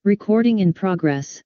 Recording in progress.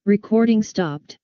Recording stopped.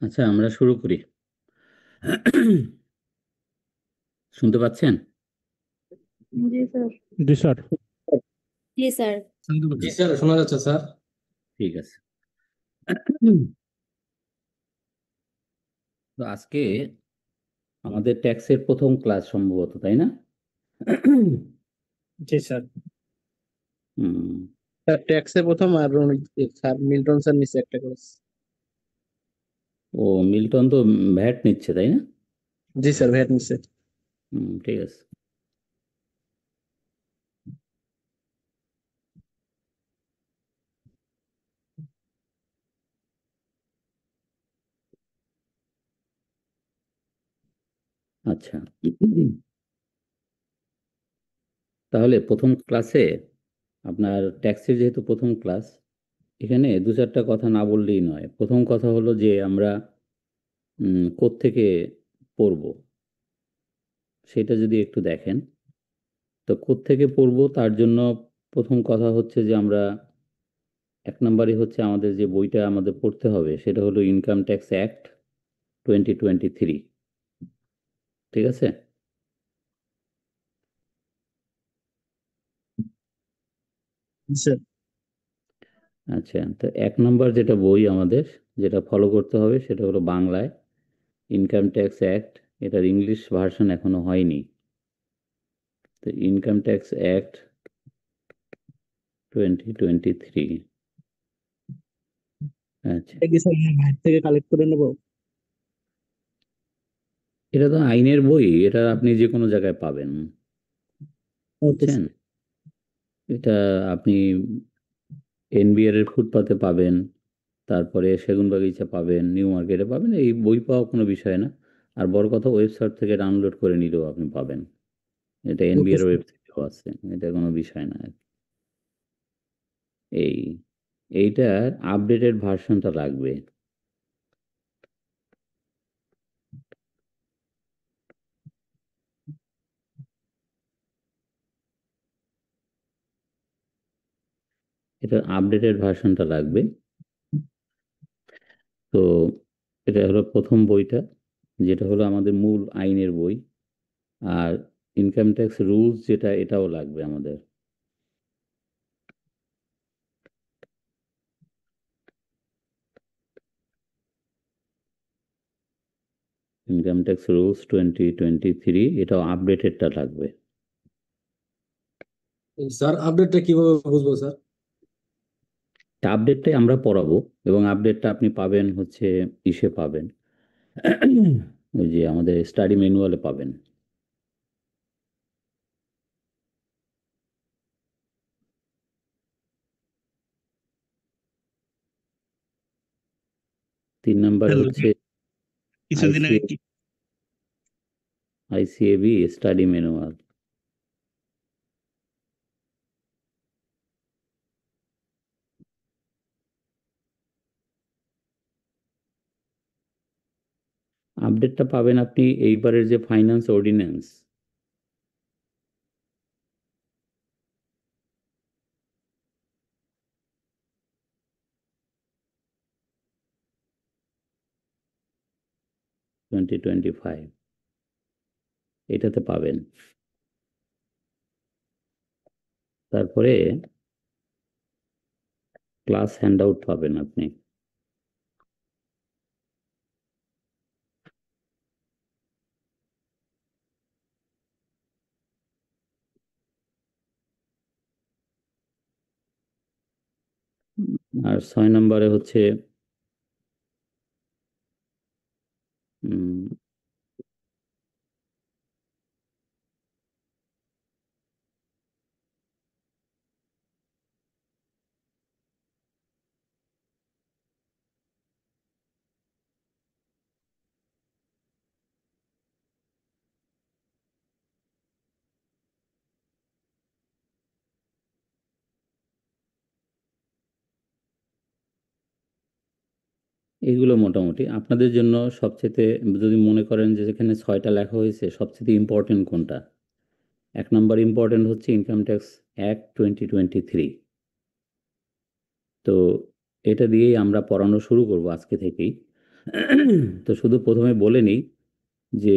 আচ্ছা, আমরা শুরু করি। শুনতে পাচ্ছেন? জি স্যার। জি স্যার। জি স্যার। জি স্যার, শোনা যাচ্ছে স্যার। ঠিক আছে। তো আজকে আমাদের ট্যাক্সের প্রথম ক্লাস সম্ভবত, তাই না? জি স্যার। হুম। স্যার ট্যাক্সে প্রথম আর স্যার মিল্টন স্যার নিচে একটা ক্লাস। ও মিল্টন তো ভ্যাট নিচ্ছে, তাই না? জি স্যার, ভ্যাট নিচে। ঠিক আছে। আচ্ছা, তাহলে প্রথম ক্লাসে আপনার ট্যাক্সের যেহেতু প্রথম ক্লাস, এখানে দু চারটা কথা না বললেই নয়। প্রথম কথা হলো যে আমরা কোত্থেকে পড়ব সেটা যদি একটু দেখেন। তো কোত্থেকে পড়ব তার জন্য প্রথম কথা হচ্ছে যে আমরা এক নম্বরই হচ্ছে আমাদের যে বইটা আমাদের পড়তে হবে সেটা হলো ইনকাম ট্যাক্স অ্যাক্ট 2023। ঠিক আছে? স্যার আচ্ছা, তো এক নম্বর যেটা বই আমাদের যেটা ফলো করতে হবে সেটা হলো বাংলায় ইনকাম ট্যাক্স অ্যাক্ট। এটার ইংলিশ ভার্সন এখনো হয়নি। তো ইনকাম ট্যাক্স অ্যাক্ট 2023। আচ্ছা, এটা কি স্যার বাইরে থেকে কালেক্ট করে নেব? এটা তো আইনের বই, এটা আপনি যে কোনো জায়গায় পাবেন, ওকে বুঝছেন? স্যার। এটা আপনি এনবিআর এর ফুটপাতে পাবেন, তারপরে সেগুনবাগিচা পাবেন, নিউ মার্কেটে পাবেন। এই বই পাওয়া কোনো বিষয় না। আর বড় কথা, ওয়েবসাইট থেকে ডাউনলোড করে নিলেও আপনি পাবেন। এটা ওকে এনবিআর স্যার। ওয়েবসাইটেও আছে, এটা কোনো বিষয় না। এই এইটার আপডেটেড ভার্সনটা লাগবে। এটার আপডেটেড ভার্সনটা লাগবে। তো এটা হলো প্রথম বইটা। যেটা হলো আমাদের মূল আইনের বই, আর ইনকাম ট্যাক্স রুলস যেটা, এটাও লাগবে আমাদের। ইনকাম ট্যাক্স রুলস 2023, এটাও আপডেটেডটা লাগবে। স্যার আপডেটটা কিভাবে বুঝবো স্যার? আপডেটটাই আমরা পড়াবো, এবং আপডেটটা আপনি পাবেন হচ্ছে ইসে পাবেন, ওই যে আমাদের স্টাডি ম্যানুয়ালে পাবেন। তিন নাম্বার হ্যালো হচ্ছে কিছুদিন আগে কি আইসিএবি স্টাডি ম্যানুয়াল। আপডেটটা পাবেন আপনি এইবারের যে ফাইন্যান্স অর্ডিন্যান্স, এটাতে পাবেন। তারপরে ক্লাস হ্যান্ডআউট পাবেন আপনি। আর 6 নম্বরে হচ্ছে উম, এগুলো মোটামুটি আপনাদের জন্য সবচেয়ে, যদি মনে করেন যে যেখানে 6টা লেখা হয়েছে সবচেয়ে ইম্পর্টেন্ট কোনটা, 1 নম্বর ইম্পর্টেন্ট হচ্ছে ইনকাম ট্যাক্স অ্যাক্ট 2023। তো এটা দিয়েই আমরা পড়ানো শুরু করব আজকে থেকেই। তো শুধু প্রথমে বলে নিই যে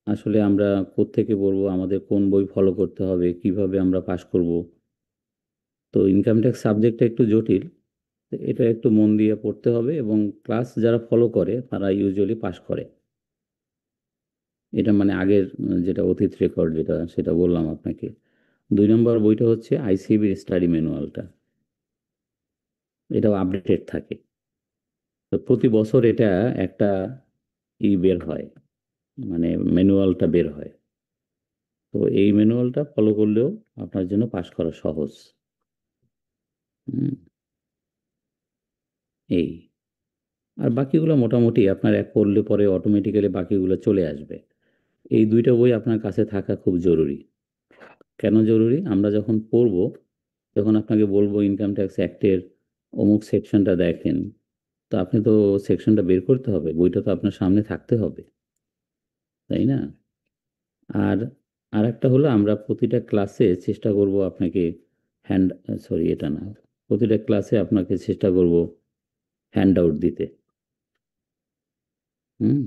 আসলে আমরা কোত্থেকে পড়বো, আমাদের কোন বই ফলো করতে হবে, কিভাবে আমরা পাশ করব। তো ইনকাম ট্যাক্স সাবজেক্টটা একটু জটিল, তো এটা একটু মন দিয়ে পড়তে হবে, এবং ক্লাস যারা ফলো করে তারা ইউজুয়ালি পাশ করে। এটা মানে আগের যেটা অতীত রেকর্ড, যেটা সেটা বললাম আপনাকে। 2 নম্বর বইটা হচ্ছে আইসিবির স্টাডি ম্যানুয়ালটা, এটাও আপডেটেড থাকে। তো প্রতি বছর এটা একটা বের হয়, মানে ম্যানুয়ালটা বের হয়। তো এই ম্যানুয়ালটা ফলো করলেও আপনার জন্য পাশ করা সহজ। হুম, এই আর বাকিগুলো মোটামুটি আপনার এক পড়লে পরে অটোমেটিক্যালি বাকিগুলো চলে আসবে। এই 2টা বই আপনার কাছে থাকা খুব জরুরি। কেন জরুরি? আমরা যখন পড়ব, তখন আপনাকে বলবো ইনকাম ট্যাক্স অ্যাক্টের অমুক সেকশনটা দেখেন, তো আপনি তো সেকশনটা বের করতে হবে, বইটা তো আপনার সামনে থাকতে হবে, তাই না? আর আরেকটা হলো, আমরা প্রতিটা ক্লাসে চেষ্টা করব আপনাকে হ্যান্ড সরি এটা না, প্রতিটা ক্লাসে আপনাকে চেষ্টা করব হ্যান্ড আউট দিতে। হুম,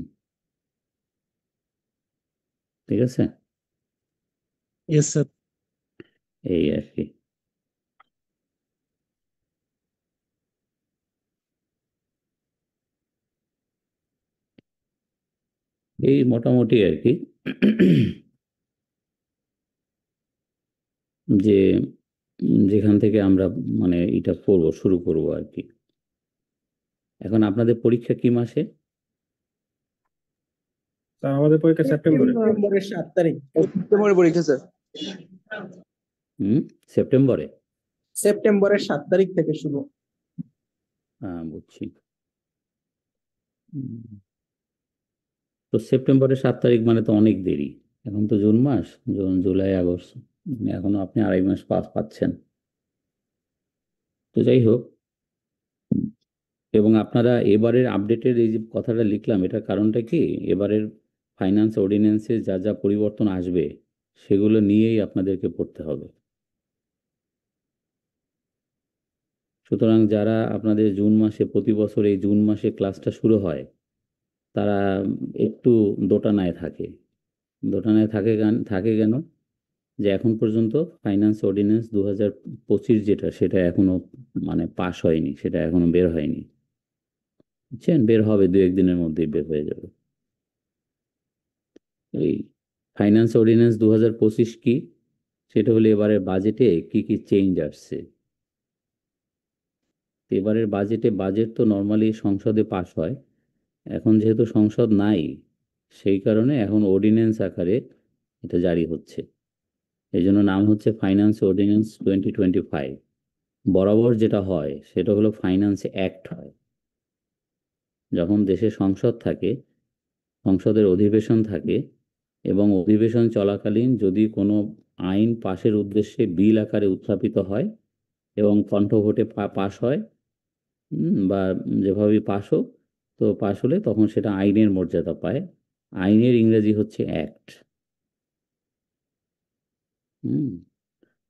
ঠিক আছে, ইয়েস স্যার। এই আর কি। এই মোটামুটি আর কি, যে যেখান থেকে আমরা মানে এটা পড়বো, শুরু করব আর কি। এখন আপনাদের পরীক্ষা কি মাসে? স্যার আমাদের পরীক্ষা সেপ্টেম্বরে। সেপ্টেম্বরের 7 তারিখ। সেপ্টেম্বরের পরীক্ষা স্যার। হুম, সেপ্টেম্বরে। সেপ্টেম্বরের 7 তারিখ থেকে শুরু। হ্যাঁ, বুঝছি। হুম, তো সেপ্টেম্বরের 7 তারিখ মানে তো অনেক দেরি। এখন তো জুন মাস, জুন জুলাই আগস্ট, মানে এখনো আপনি 2.5 মাস পাস পাচ্ছেন। তো যাই হোক, এবং আপনারা এবারের আপডেটের এই যে কথাটা লিখলাম, এটার কারণটা কি, এবারের ফাইন্যান্স অর্ডিন্যান্সে যা যা পরিবর্তন আসবে সেগুলো নিয়েই আপনাদেরকে পড়তে হবে। সুতরাং যারা আপনাদের জুন মাসে, প্রতি বছর এই জুন মাসে ক্লাসটা শুরু হয়, তারা একটু দোটানায় থাকে। দোটানায় থাকে কেন? যে এখন পর্যন্ত ফাইন্যান্স অর্ডিন্যান্স 2025 যেটা, সেটা এখনো মানে পাস হয়নি, সেটা এখনো বের হয়নি। বুঝছেন? বের হবে, 2-1 দিনের মধ্যেই বের হয়ে যাবে। এই ফাইন্যান্স অর্ডিন্যান্স 2025 কি? সেটা হলো এবারের বাজেটে কি কি চেঞ্জ আসছে। এবারের বাজেট তো নর্মালি সংসদে পাস হয়। এখন যেহেতু সংসদ নাই, সেই কারণে এখন অর্ডিন্যান্স আকারে এটা জারি হচ্ছে। এই জন্য নাম হচ্ছে ফাইন্যান্স অর্ডিন্যান্স 2025। বরাবর যেটা হয় সেটা হলো ফাইন্যান্স অ্যাক্ট হয়। যখন দেশে সংসদ থাকে, সংসদের অধিবেশন থাকে, এবং অধিবেশন চলাকালীন যদি কোনো আইন পাশের উদ্দেশ্যে বিল আকারে উত্থাপিত হয় এবং কণ্ঠভোটে পাশ হয়, বা যেভাবে পাশ হোক, তো পাশ হলে তখন সেটা আইনের মর্যাদা পায়। আইনের ইংরেজি হচ্ছে অ্যাক্ট।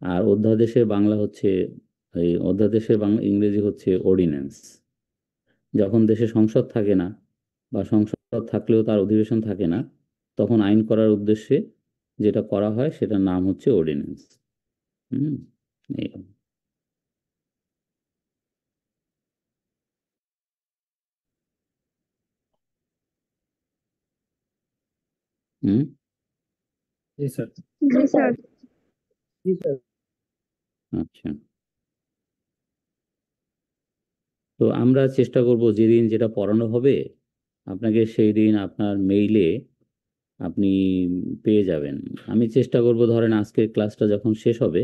আর অধ্যাদেশের বাংলা হচ্ছে, এই অধ্যাদেশের বাংলা ইংরেজি হচ্ছে অর্ডিন্যান্স। যখন দেশে সংসদ থাকে না, বা সংসদ থাকলেও তার অধিবেশন থাকে না, তখন আইন করার উদ্দেশ্যে যেটা করা হয় সেটার নাম হচ্ছে অর্ডিন্যান্স। এই হুম জি স্যার। জি স্যার। আচ্ছা, তো আমরা চেষ্টা করব যেদিন যেটা পড়ানো হবে আপনাকে সেই দিন আপনার মেইলে আপনি পেয়ে যাবেন। আমি চেষ্টা করব, ধরেন আজকের ক্লাসটা যখন শেষ হবে,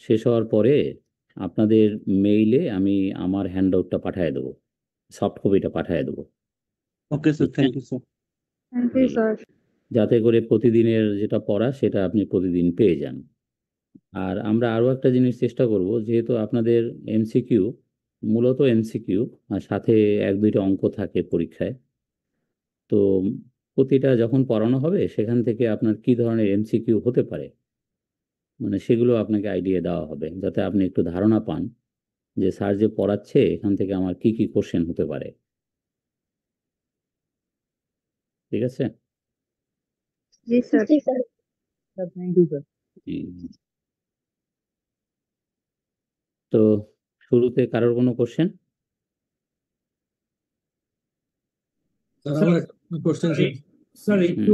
শেষ হওয়ার পরে আপনাদের মেইলে আমি আমার হ্যান্ডআউটটা পাঠিয়ে দেবো, সফট কপিটা পাঠিয়ে দেবো। Okay sir, thank you sir. Thank you sir. যাতে করে প্রতিদিনের যেটা পড়া সেটা আপনি প্রতিদিন পেয়ে যান। আর আমরা আরও একটা জিনিস চেষ্টা করব, যেহেতু আপনাদের এমসিকিউ, মূলত এমসিকিউ, আর সাথে 1-2টা অঙ্ক থাকে পরীক্ষায়, তো প্রতিটা যখন পড়ানো হবে সেখান থেকে আপনার কি ধরনের এমসিকিউ হতে পারে, মানে সেগুলো আপনাকে আইডিয়া দেওয়া হবে, যাতে আপনি একটু ধারণা পান যে স্যার যে পড়াচ্ছে এখান থেকে আমার কি কি কোশ্চেন হতে পারে। ঠিক আছে? জি স্যার। Thank you sir. তো শুরুতে কারোর কোনো কোশ্চেন? স্যার আমার একটা কোশ্চেন ছিল স্যার, একটু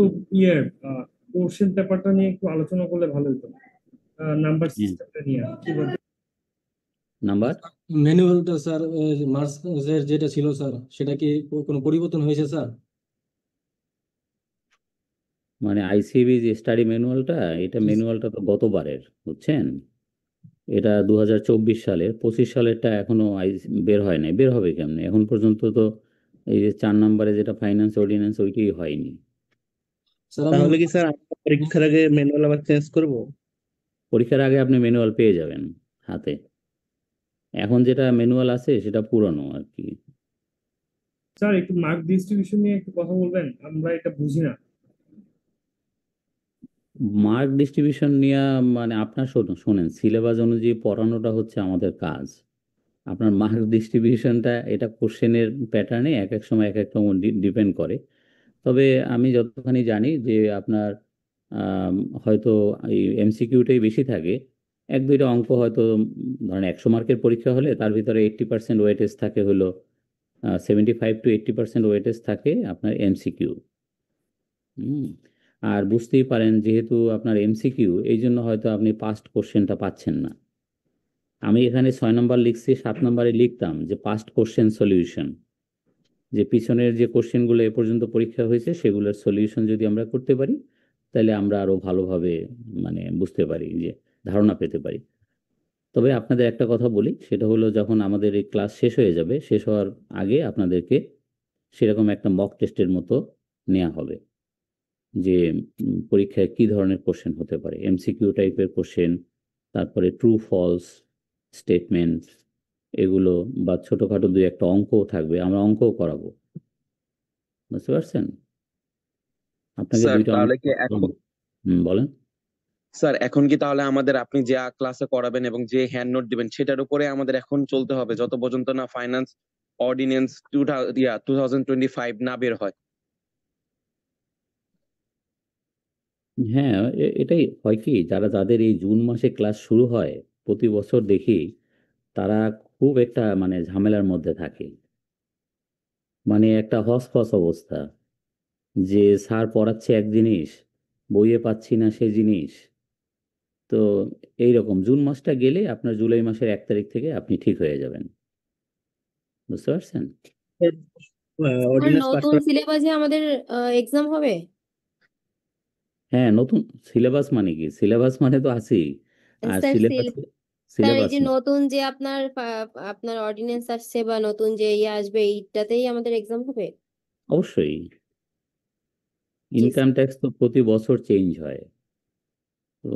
কোশ্চেন পেপারটা নিয়ে একটু আলোচনা করলে ভালো হতো। নাম্বার সিস্টেমটা নিয়ে কিভাবে নাম্বার ম্যানুয়ালটা স্যার, মার্চের যেটা ছিল স্যার, সেটা কি কোনো পরিবর্তন হয়েছে স্যার? মানে আইসিবি যে স্টাডি ম্যানুয়ালটা, এটা ম্যানুয়ালটা তো গতবারের, বুঝছেন? এটা 2024 সালের, 25 সালেরটা এখনো বের হয় নাই। বের হবে কেমনে? এখন পর্যন্ত তো এই যে 4 নম্বরে যেটা ফাইন্যান্স অর্ডিন্যান্স, ওইটাই হয়নি। স্যার তাহলে কি স্যার আমরা পরীক্ষার আগে ম্যানুয়াল আবার চেঞ্জ করব? পরীক্ষার আগে আপনি ম্যানুয়াল পেয়ে যাবেন হাতে। এখন যেটা ম্যানুয়াল আছে সেটা পুরনো আর কি। স্যার একটু মার্ক ডিস্ট্রিবিউশন নিয়ে একটু কথা বলবেন, আমরা এটা বুঝি না। মার্ক ডিস্ট্রিবিউশন নিয়ে মানে আপনার শোনেন, সিলেবাস অনুযায়ী পড়ানোটা হচ্ছে আমাদের কাজ। আপনার মার্ক ডিস্ট্রিবিউশনটা এটা কোশ্চেনের প্যাটার্নে এক এক সময় এক এক রকম ডিপেন্ড করে। তবে আমি যতখানি জানি যে আপনার আম, হয়তো এই এমসিকিউটাই বেশি থাকে। 1-2টা অঙ্ক হয়তো, ধরেন 100 মার্কের পরীক্ষা হলে তার ভিতরে 80% ওয়েটেজ থাকে হলো, 75-80% ওয়েটেজ থাকে আপনার এমসিকিউ। আর বুঝতেই পারেন, যেহেতু আপনার এমসিকিউ, এই জন্য হয়তো আপনি পাস্ট কোশ্চেনটা পাচ্ছেন না। আমি এখানে 6 নম্বর লিখছি, 7 নম্বরে লিখতাম যে পাস্ট কোশ্চেন সলিউশন, যে পিছনের যে কোশ্চেনগুলো এ পর্যন্ত পরীক্ষা হয়েছে সেগুলোর সলিউশন যদি আমরা করতে পারি, তাহলে আমরা আরো ভালোভাবে মানে বুঝতে পারি, যে ধারণা পেতে পারি। তবে আপনাদের একটা কথা বলি, সেটা হলো যখন আমাদের এই ক্লাস শেষ হয়ে যাবে, শেষ হওয়ার আগে আপনাদেরকে সেরকম একটা মক টেস্টের মতো নেওয়া হবে, যে পরীক্ষায় কি ধরনের কোশ্চেন হতে পারে, এমসিকিউ টাইপের কোশ্চেন, তারপরে ট্রু ফলস স্টেটমেন্ট, এগুলো, বা ছোটখাটো 2-1টা অঙ্কও থাকবে, আমরা অঙ্কও করাবো। বুঝতে পারছেন? আপনাকে স্যার 2টা অঙ্ক তাহলে কি এখন বলেন। স্যার এখন কি তাহলে আমাদের আপনি যে ক্লাসে করাবেন এবং যে হ্যান্ড নোট দিবেন সেটার উপরে আমাদের এখন চলতে হবে যত পর্যন্ত না ফাইন্যান্স অর্ডিন্যান্স 2025 না বের হয়? হ্যাঁ, এটাই হয় কি, যাদের এই জুন মাসে ক্লাস শুরু হয় প্রতি বছর দেখি তারা খুব একটা মানে ঝামেলার মধ্যে থাকে, মানে একটা হসপস অবস্থা, যে স্যার পড়াচ্ছে এক জিনিস, বইয়ে পাচ্ছি না সেই জিনিস। তো এইরকম জুন মাসটা গেলে আপনার জুলাই মাসের 1 তারিখ থেকে আপনি ঠিক হয়ে যাবেন। বুঝতে পারছেন? আর অর্ডিন্যান্স পাস নতুন করা সিলেবাসে আমাদের এক্সাম হবে? হ্যাঁ, নতুন সিলেবাস মানে কি? সিলেবাস মানে তো আছেই। আর স্যার সিলেবাস স্যার এই সিলেবাস যে না, নতুন যে আপনার অর্ডিন্যান্স আসছে বা নতুন যে ইয়ে আসবে এইটাতেই আমাদের এক্সাম হবে? অবশ্যই। জি ইনকাম ট্যাক্স তো প্রতি বছর চেঞ্জ হয়। তো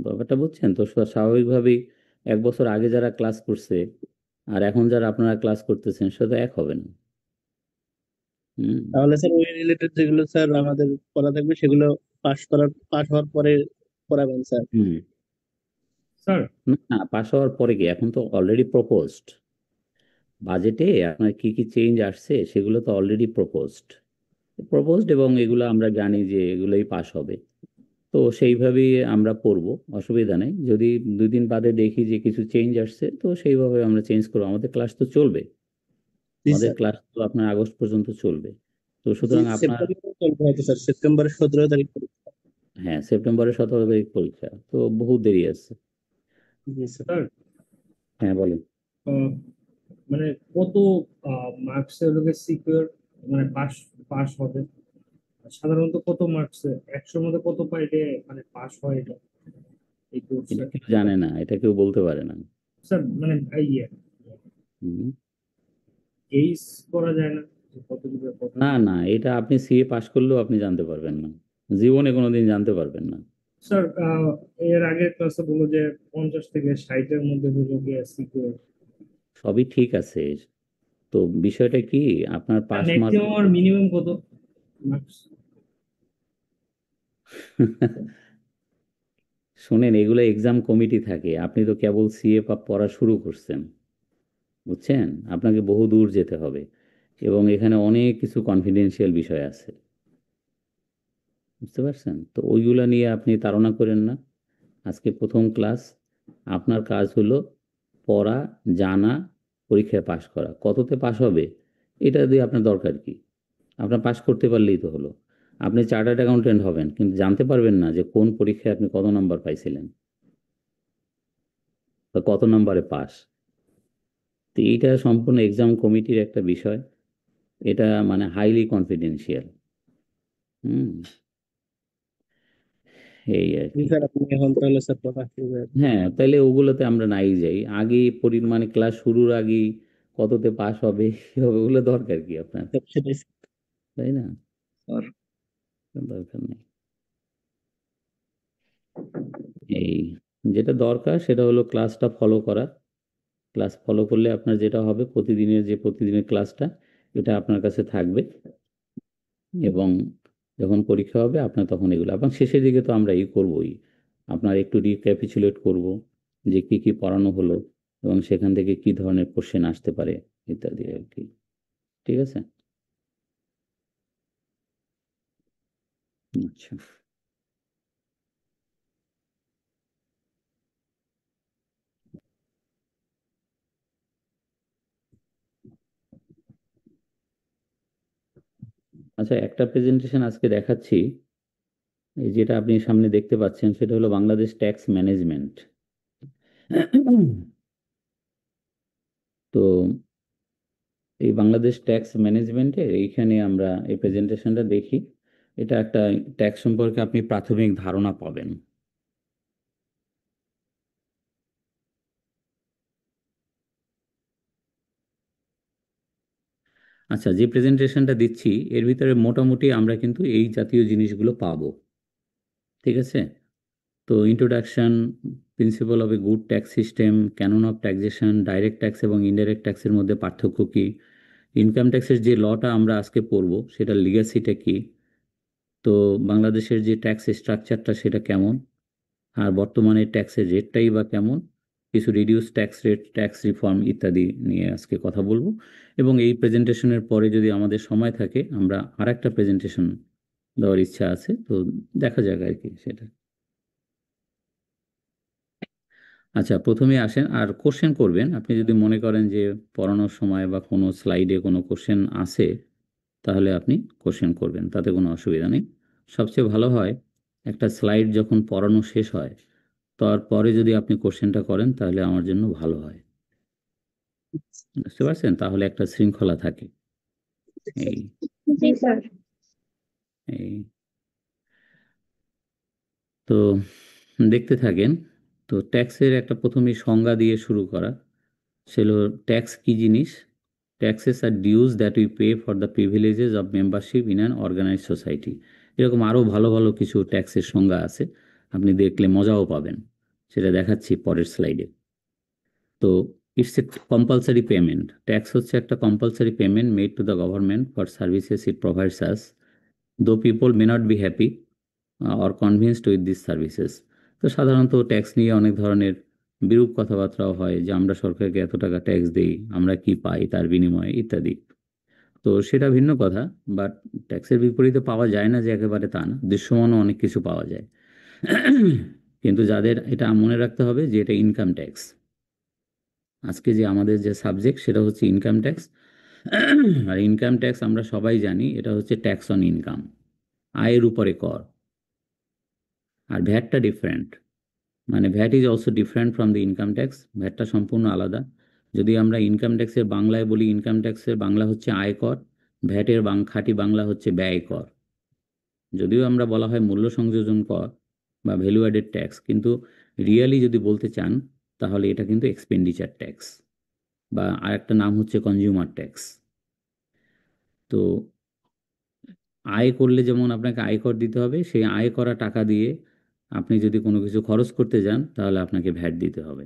ব্যাপারটা বুঝছেন তো, স্বাভাবিকভাবেই 1 বছর আগে যারা ক্লাস করছে আর এখন যারা আপনারা ক্লাস করতেছেন সেটা তো এক হবে না। হুম। তাহলে স্যার ওই রিলেটেড যেগুলো স্যার আমাদের পড়া থাকবে সেগুলো পাস হওয়ার পরে পড়াবেন স্যার। হুম। স্যার না, পাস হওয়ার পরে কি, এখন তো অলরেডি প্রপোজড বাজেটে আপনার কি কি চেঞ্জ আসছে সেগুলো তো অলরেডি প্রপোজড এবং এগুলো আমরা জানি যে এগুলোই পাস হবে। তো সেইভাবেই আমরা পড়বো, অসুবিধা নেই। যদি 2 দিন বাদে দেখি যে কিছু চেঞ্জ আসছে তো সেইভাবে আমরা চেঞ্জ করবো। আমাদের ক্লাস তো চলবে, জি আমাদের স্যার। ক্লাস তো আপনার আগস্ট পর্যন্ত চলবে। তো জি সুতরাং আপনার, সেপ্টেম্বরে চলবে হয়তো স্যার, সেপ্টেম্বরের 17 তারিখ পরীক্ষা। হ্যাঁ, সেপ্টেম্বরের 17 তারিখ পরীক্ষা, তো বহু দেরি আছে। জি স্যার। স্যার হ্যাঁ, বলেন। আহ, মানে কত মার্কসের লোকে সিকিউর মানে পাস পাস হবে? সাধারণত কত মার্কসে 100-র মধ্যে কত পাইলে মানে পাস হয় এটা এই কোর্সে? এটা কেউ জানে না, এটা কেউ বলতে পারে না। স্যার মানে ইয়ে হুম। গেস করা যায় না যে কত দিবে কত না দিবে? না, এটা আপনি সিএ পাশ করলেও আপনি জানতে পারবেন না, জীবনে কোনোদিন জানতে পারবেন না। স্যার এর আগের ক্লাসে বললো যে 50 থেকে 60-এর মধ্যে হলো গিয়ে সিকিউর। সবই ঠিক আছে, তো বিষয়টা কি, আপনার পাস মার্ক ম্যাক্সিমাম আর মিনিমাম কত মার্কস? শোনেন, এগুলো এক্সাম কমিটি থাকে, আপনি তো কেবল সিএ পড়া শুরু করছেন, বুঝছেন? আপনাকে বহু দূর যেতে হবে এবং এখানে অনেক কিছু কনফিডেন্সিয়াল বিষয় আছে। বুঝতে পারছেন তো, ওইগুলা নিয়ে আপনি তাড়না করেন না। আজকে প্রথম ক্লাস, আপনার কাজ হলো পড়া, জানা, পরীক্ষায় পাশ করা। কততে পাশ হবে এটা দিয়ে আপনার দরকার কি? আপনার পাশ করতে পারলেই তো হলো। আপনি চার্টার্ড অ্যাকাউন্টেন্ট হবেন কিন্তু জানতে পারবেন না যে কোন পরীক্ষায় আপনি কত নাম্বার পাইছিলেন বা কত নাম্বারে পাস। তো এইটা সম্পূর্ণ এক্সাম কমিটির একটা বিষয়, এটা মানে হাইলি কনফিডেন্সিয়াল। হুম। এই আর জি কি। স্যার, আপনি এখন তাহলে স্যার পড়া শুরু করে দেন। হ্যাঁ, তাহলে ওগুলোতে আমরা নাই যাই আগে, মানে ক্লাস শুরুর আগেই কততে পাস হবে কি হবে ওগুলো দরকার কি আপনার? সেটাই তাই না? স্যার। দরকার নেই। এই যেটা দরকার সেটা হলো ক্লাসটা ফলো করা। ক্লাস ফলো করলে আপনার যেটা হবে, প্রতিদিনের ক্লাসটা এটা আপনার কাছে থাকবে এবং যখন পরীক্ষা হবে আপনার তখন এগুলো, এবং শেষের দিকে তো আমরা করবই, আপনার একটু রিক্যাপিচুলেট করব যে কি কি পড়ানো হলো এবং সেখান থেকে কি ধরনের কোশ্চেন আসতে পারে ইত্যাদি আর কি। ঠিক আছে? আচ্ছা। আচ্ছা, একটা প্রেজেন্টেশন আজকে দেখাচ্ছি, এই যেটা আপনি সামনে দেখতে পাচ্ছেন সেটা হলো বাংলাদেশ ট্যাক্স ম্যানেজমেন্ট। তো এই বাংলাদেশ ট্যাক্স ম্যানেজমেন্টের এইখানে আমরা এই প্রেজেন্টেশনটা দেখি, এটা একটা ট্যাক্স সম্পর্কে আপনি প্রাথমিক ধারণা পাবেন। আচ্ছা, যে প্রেজেন্টেশনটা দিচ্ছি এর ভিতরে মোটামুটি আমরা কিন্তু এই জাতীয় জিনিসগুলো পাবো। ঠিক আছে? তো introduction, principle of a good tax system, canon of taxation, direct tax এবং ইনডাইরেক্ট ট্যাক্সের মধ্যে পার্থক্য কী, ইনকাম ট্যাক্সের যে লটা আমরা আজকে পড়ব সেটার লিগ্যাসিটা কী, তো বাংলাদেশের যে ট্যাক্স স্ট্রাকচারটা সেটা কেমন, আর বর্তমানে ট্যাক্সের রেটটাই বা কেমন, কিছু reduce tax rate, tax reform ইত্যাদি নিয়ে আজকে কথা বলবো। এবং এই প্রেজেন্টেশনের পরে যদি আমাদের সময় থাকে আমরা আরেকটা প্রেজেন্টেশন দেওয়ার ইচ্ছা আছে, তো দেখা যাক আর কি সেটা। আচ্ছা, প্রথমে আসেন আর কোশ্চেন করবেন। আপনি যদি মনে করেন যে পড়ানোর সময় বা কোনো স্লাইডে কোনো কোশ্চেন আছে, তাহলে আপনি কোশ্চেন করবেন, তাতে কোনো অসুবিধা নেই। সবচেয়ে ভালো হয় একটা স্লাইড যখন পড়ানো শেষ হয় তারপরে যদি আপনি কোশ্চেনটা করেন তাহলে আমার জন্য ভালো হয়। বুঝতে পারছেন? তাহলে একটা শৃঙ্খলা থাকে। এই জি স্যার। এই তো দেখতে থাকেন। তো ট্যাক্সের একটা প্রথমে সংজ্ঞা দিয়ে শুরু করা, সেগুলো ট্যাক্স কি জিনিস। Taxes are dues that we pay for the privileges of membership in an organised society. এরকম আরও ভালো ভালো কিছু ট্যাক্সের সংজ্ঞা আছে, আপনি দেখলে মজাও পাবেন, সেটা দেখাচ্ছি পরের স্লাইডে। তো it's a compulsory payment. Tax হচ্ছে একটা compulsory payment made to the government for services it provides us, though people may not be happy or convinced with this services. তো সাধারণত ট্যাক্স নিয়ে অনেক ধরনের বিরূপ কথাবার্তাও হয়, যে আমরা সরকারকে এত টাকা ট্যাক্স দেই, আমরা কি পাই তার বিনিময়ে ইত্যাদি। তো সেটা ভিন্ন কথা, বাট ট্যাক্সের বিপরীতে পাওয়া যায় না যে একেবারে তা না, দৃশ্যমানও অনেক কিছু পাওয়া যায়। কিন্তু যাদের এটা মনে রাখতে হবে যে এটা ইনকাম ট্যাক্স। আজকে যে আমাদের যে সাবজেক্ট সেটা হচ্ছে ইনকাম ট্যাক্স। আর ইনকাম ট্যাক্স আমরা সবাই জানি এটা হচ্ছে ট্যাক্স অন ইনকাম, আয়ের উপরে কর। আর ভ্যাটটা ডিফারেন্ট, মানে VAT is also different from the income tax. ভ্যাটটা সম্পূর্ণ আলাদা। যদি আমরা ইনকাম ট্যাক্সের বাংলায় বলি, ইনকাম ট্যাক্সের বাংলা হচ্ছে আয়কর, ভ্যাটের খাঁটি বাংলা হচ্ছে ব্যয় কর। যদিও আমরা বলা হয় মূল্য সংযোজন কর বা ভ্যালু অ্যাডেড ট্যাক্স, কিন্তু রিয়েলি যদি বলতে চান তাহলে এটা কিন্তু এক্সপেন্ডিচার ট্যাক্স, বা আরেকটা নাম হচ্ছে কনজিউমার ট্যাক্স। তো আয় করলে যেমন আপনাকে আয়কর দিতে হবে, সেই আয় করা টাকা দিয়ে আপনি যদি কোনো কিছু খরচ করতে যান তাহলে আপনাকে ভ্যাট দিতে হবে।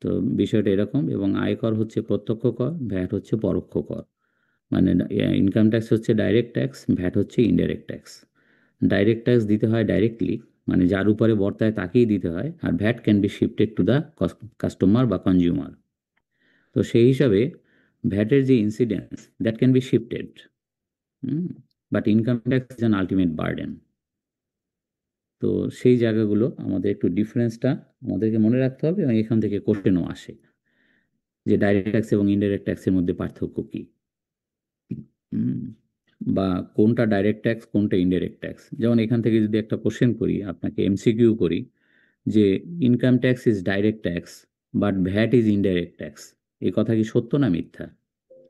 তো বিষয়টা এরকম। এবং আয়কর হচ্ছে প্রত্যক্ষ কর, ভ্যাট হচ্ছে পরোক্ষ কর। মানে ইনকাম ট্যাক্স হচ্ছে ডাইরেক্ট ট্যাক্স, ভ্যাট হচ্ছে ইনডাইরেক্ট ট্যাক্স। ডাইরেক্ট ট্যাক্স দিতে হয় ডাইরেক্টলি, মানে যার উপরে বর্তায় তাকেই দিতে হয়, আর VAT can be shifted to the customer বা কনজিউমার। তো সেই হিসাবে ভ্যাটের যে incidence that can be shifted, but income tax is an ultimate burden. তো সেই জায়গাগুলো আমাদের একটু ডিফারেন্সটা আমাদেরকে মনে রাখতে হবে, এবং এখান থেকে কোশ্চেনও আসে যে ডাইরেক্ট ট্যাক্স এবং ইনডাইরেক্ট ট্যাক্সের মধ্যে পার্থক্য কী, বা কোনটা ডাইরেক্ট ট্যাক্স কোনটা ইনডাইরেক্ট ট্যাক্স। যেমন এখান থেকে যদি একটা কোশ্চেন করি, আপনাকে এমসিকিউ করি যে income tax is direct tax but VAT is indirect tax, এই কথা কি সত্য না মিথ্যা?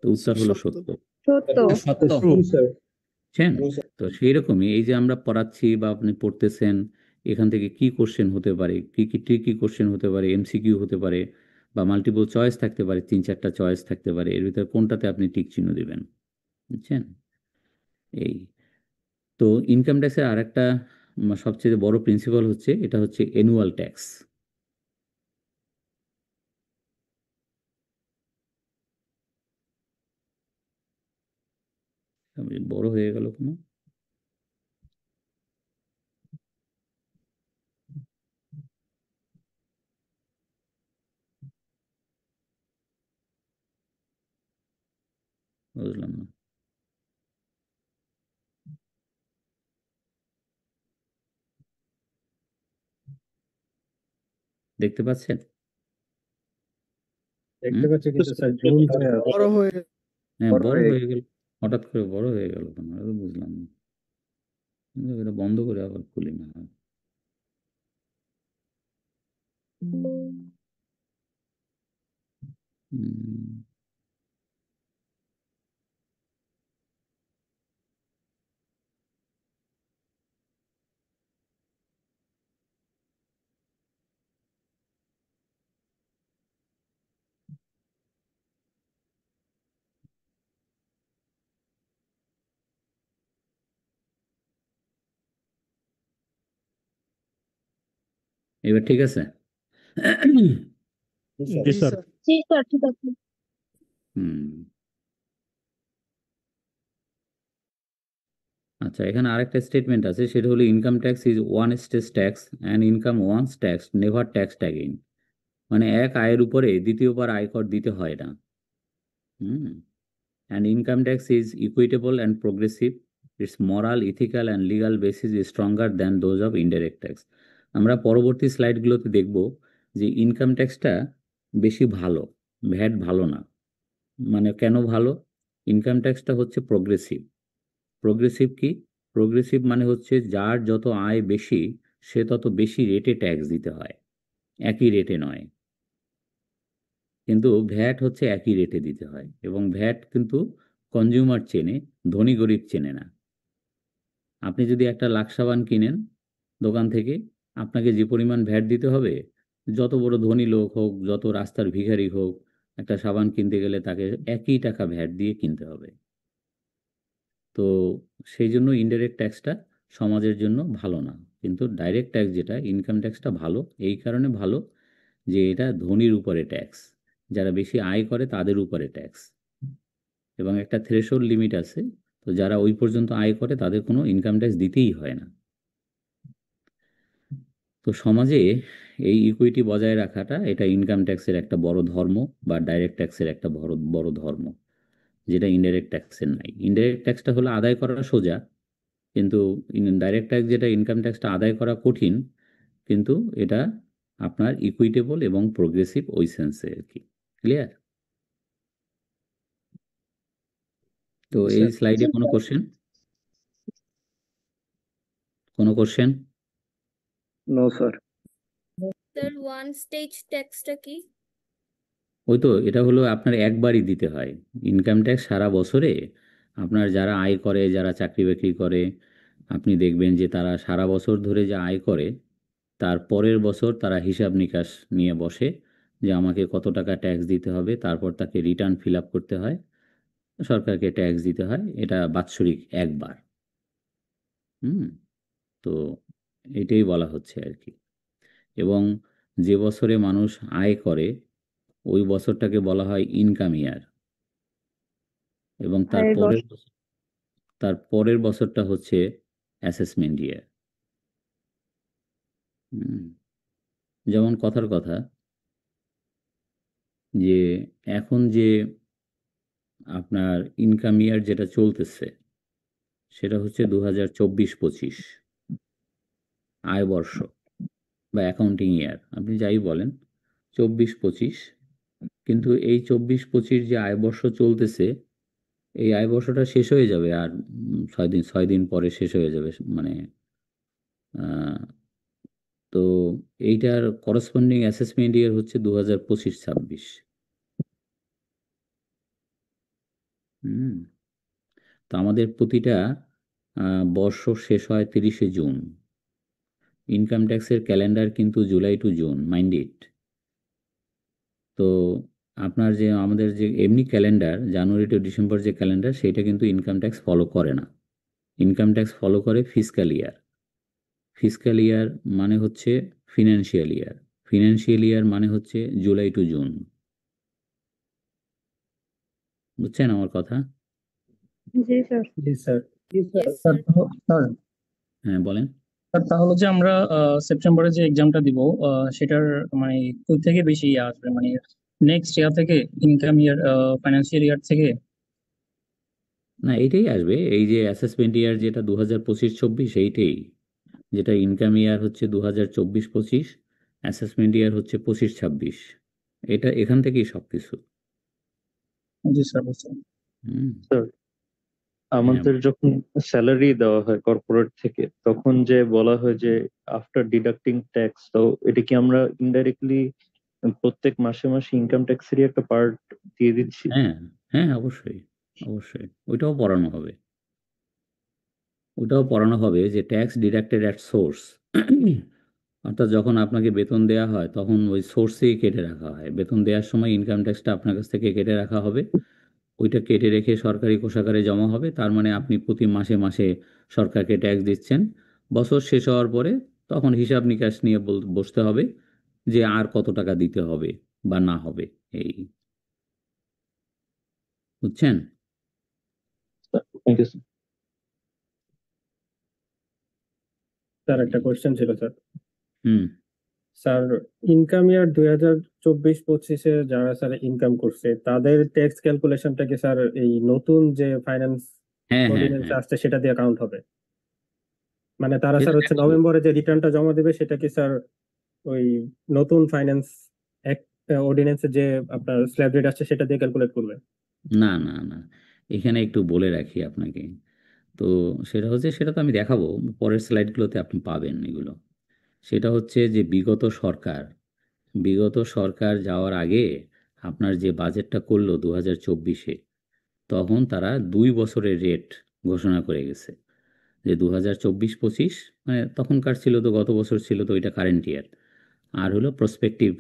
তো উত্তর হলো সত্য। সত্য। বুঝছেন? তো সেই রকমই এই যে আমরা পড়াচ্ছি বা আপনি পড়তেছেন, এখান থেকে কি কোশ্চেন হতে পারে, কি কি ট্রিকি কোশ্চেন হতে পারে, এমসিকিউ হতে পারে, বা মাল্টিপল চয়েস থাকতে পারে, 3-4টা চয়েস থাকতে পারে, এর ভিতরে কোনটাতে আপনি টিক চিহ্ন দেবেন। বুঝছেন? এই তো ইনকাম ট্যাক্সের আর একটা সবচেয়ে বড় প্রিন্সিপাল হচ্ছে, এটা হচ্ছে অ্যানুয়াল ট্যাক্স। বড় হয়ে গেল কেন? বুঝলাম না। দেখতে পাচ্ছেন? দেখতে পাচ্ছি কিন্তু স্যার জুম বড় হয়ে হ্যাঁ, বড় হয়ে গেল, হঠাৎ করে বড় হয়ে গেল কেন, এটা তো বুঝলাম না। কিন্তু এটা বন্ধ করে আবার খুলি না হয়। এবার ঠিক আছে? জি স্যার। জি স্যার, ঠিক আছে। আচ্ছা, এখানে আরেকটা স্টেটমেন্ট আছে, সেটা হলো income tax is one stage tax and income once tax never taxed again. মানে এক আয়ের উপরে দ্বিতীয়বার আয়কর দিতে হয় না। And income tax is equitable and progressive its moral, ethical and legal basis is stronger than those of indirect tax. আমরা পরবর্তী স্লাইডগুলোতে দেখব যে ইনকাম ট্যাক্সটা বেশি ভালো, ভ্যাট ভালো না। মানে কেন ভালো? ইনকাম ট্যাক্সটা হচ্ছে প্রোগ্রেসিভ। প্রোগ্রেসিভ কি? প্রোগ্রেসিভ মানে হচ্ছে যার যত আয় বেশি সে তত বেশি রেটে ট্যাক্স দিতে হয়, একই রেটে নয়। কিন্তু ভ্যাট হচ্ছে একই রেটে দিতে হয়, এবং ভ্যাট কিন্তু কনজিউমার চেনে, ধনী গরিব চেনে না। আপনি যদি একটা লাক্স সাবান কিনেন দোকান থেকে, আপনাকে যে পরিমাণ ভ্যাট দিতে হবে, যত বড় ধনী লোক হোক, যত রাস্তার ভিখারি হোক, একটা সাবান কিনতে গেলে তাকে একই টাকা ভ্যাট দিয়ে কিনতে হবে। তো সেই জন্য ইনডাইরেক্ট ট্যাক্সটা সমাজের জন্য ভালো না। কিন্তু ডাইরেক্ট ট্যাক্স যেটা, ইনকাম ট্যাক্সটা ভালো। এই কারণে ভালো যে এটা ধনীর উপরে ট্যাক্স, যারা বেশি আয় করে তাদের উপরে ট্যাক্স, এবং একটা থ্রেশহোল্ড লিমিট আছে। তো যারা ওই পর্যন্ত আয় করে তাদের কোনো ইনকাম ট্যাক্স দিতেই হয় না। তো সমাজে এই ইকুইটি বজায় রাখাটা, এটা ইনকাম ট্যাক্সের একটা বড় ধর্ম, বা ডাইরেক্ট ট্যাক্সের একটা বড় বড় ধর্ম, যেটা ইনডাইরেক্ট ট্যাক্সের নাই। ইনডাইরেক্ট ট্যাক্সটা হলো আদায় করা সোজা, কিন্তু ডাইরেক্ট ট্যাক্স যেটা, ইনকাম ট্যাক্সটা আদায় করা কঠিন, কিন্তু এটা আপনার ইকুইটেবল এবং প্রোগ্রেসিভ ওই সেন্সে আর কি। ক্লিয়ার? তো এই স্লাইডে কোনো কোশ্চেন? কোনো question? No sir. Sir one stage ট্যাক্সটা কি? ওই তো, এটা হলো আপনার একবারই দিতে হয় ইনকাম ট্যাক্স সারা বছরে। আপনার যারা আয় করে, যারা চাকরি বাকরি করে, আপনি দেখবেন যে তারা সারা বছর ধরে যা আয় করে, তার পরের বছর তারা হিসাব নিকাশ নিয়ে বসে যে আমাকে কত টাকা ট্যাক্স দিতে হবে, তারপর তাকে রিটার্ন ফিল আপ করতে হয়, সরকারকে ট্যাক্স দিতে হয়। এটা বাৎসরিক একবার। তো এটাই বলা হচ্ছে আর কি। এবং যে বছরে মানুষ আয় করে ওই বছরটাকে বলা হয় ইনকাম ইয়ার, এবং তার পরের বছরটা হচ্ছে অ্যাসেসমেন্ট ইয়ার। যেমন কথার কথা যে এখন যে আপনার ইনকাম ইয়ার যেটা চলতেছে সেটা হচ্ছে 2024-25 আয়বর্ষ বা অ্যাকাউন্টিং ইয়ার, আপনি যাই বলেন, 24-25। কিন্তু এই 24-25 যে আয়বর্ষ চলতেছে, এই আয়বর্ষটা শেষ হয়ে যাবে আর 6 দিন পরে শেষ হয়ে যাবে। মানে তো এইটার করসপন্ডিং অ্যাসেসমেন্ট ইয়ার হচ্ছে 2025-26। তো আমাদের প্রতিটা বর্ষ শেষ হয় 30শে জুন। ইনকাম ট্যাক্সের ক্যালেন্ডার কিন্তু July two June, mind it. তো আপনার যে আমাদের যে এমনি ক্যালেন্ডার, জানুয়ারি টু ডিসেম্বর যে ক্যালেন্ডার, সেটা কিন্তু ইনকাম ট্যাক্স ফলো করে না। ইনকাম ট্যাক্স ফলো করে ফিসক্যাল ইয়ার। ফিসক্যাল ইয়ার মানে হচ্ছে ফিনান্সিয়াল ইয়ার। ফিনান্সিয়াল ইয়ার মানে হচ্ছে জুলাই টু জুন। বুঝছেন আমার কথা? জি স্যার। জি স্যার। Yes, স্যার স্যার হ্যাঁ বলেন। স্যার, তাহলে যে আমরা সেপ্টেম্বরে যে এক্সামটা দিব, সেটার মানে কোথা থেকে বেশি আসবে, মানে নেক্সট ইয়ার থেকে, ইনকাম ইয়ার, ফাইন্যান্সিয়াল ইয়ার থেকে? না, এইটাই আসবে। এই যে অ্যাসেসমেন্ট ইয়ার যেটা 2025-26, এইটাই। যেটা ইনকাম ইয়ার হচ্ছে 2024-25, অ্যাসেসমেন্ট ইয়ার হচ্ছে 25-26। এটা এখান থেকেই সবকিছু। জি স্যার, বুঝছি। স্যার, আমাদের যখন স্যালারি দেওয়া হয় কর্পোরেট থেকে, তখন যে বলা হয় যে আফটার ডিডাক্টিং ট্যাক্স, তো এটা কি আমরা ইনডাইরেক্টলি প্রত্যেক মাসে মাসে ইনকাম ট্যাক্সেরই একটা পার্ট দিয়ে দিচ্ছি? হ্যাঁ হ্যাঁ, অবশ্যই অবশ্যই, ওইটাও পড়ানো হবে। ওটাও পড়ানো হবে যে ট্যাক্স ডিডাক্টেড অ্যাট সোর্স। অর্থাৎ যখন আপনাকে বেতন দেওয়া হয় তখন ওই সোর্সেই কেটে রাখা হয়। বেতন দেওয়ার সময় ইনকাম ট্যাক্সটা আপনার কাছ থেকে কেটে রাখা হবে, ওইটা কেটে রেখে সরকারি কোষাগারে জমা হবে। তার মানে আপনি প্রতি মাসে মাসে সরকারকে ট্যাক্স দিচ্ছেন। বছর শেষ হওয়ার পরে তখন হিসাব নিকাশ নিয়ে বসতে হবে যে আর কত টাকা দিতে হবে বা না হবে। এই বুঝছেন? Thank you sir. স্যার একটা কোয়েশ্চেন ছিল স্যার। হুম স্যার, ইনকাম ইয়ার 2024-25-এ যারা স্যার ইনকাম করছে তাদের ট্যাক্স ক্যালকুলেশনটা কি স্যার এই নতুন যে ফাইন্যান্স হ্যাঁ, হ্যাঁ, অর্ডিন্যান্সে হ্যাঁ। আসছে সেটা দিয়ে কাউন্ট হবে? মানে তারা এটা স্যার হচ্ছে দেখো, নভেম্বরে যে রিটার্নটা জমা দেবে সেটা কি স্যার ওই নতুন ফাইন্যান্স অর্ডিন্যান্সে যে আপনার স্ল্যাব রেট আসছে সেটা দিয়ে ক্যালকুলেট করবে? না, না, না, এখানে একটু বলে রাখি আপনাকে। তো সেটা হচ্ছে, সেটা তো আমি দেখাবো, পরের স্লাইডগুলোতে আপনি পাবেন এগুলো। সেটা হচ্ছে যে বিগত সরকার যাওয়ার আগে আপনার যে বাজেটটা করলো 2024-এ, তখন তারা 2 বছরের রেট ঘোষণা করে গেছে যে 2024-25, মানে তখনকার ছিল তো, গত বছর ছিল তো, ওইটা কারেন্ট ইয়ার। আর হলো প্রসপেক্টিভ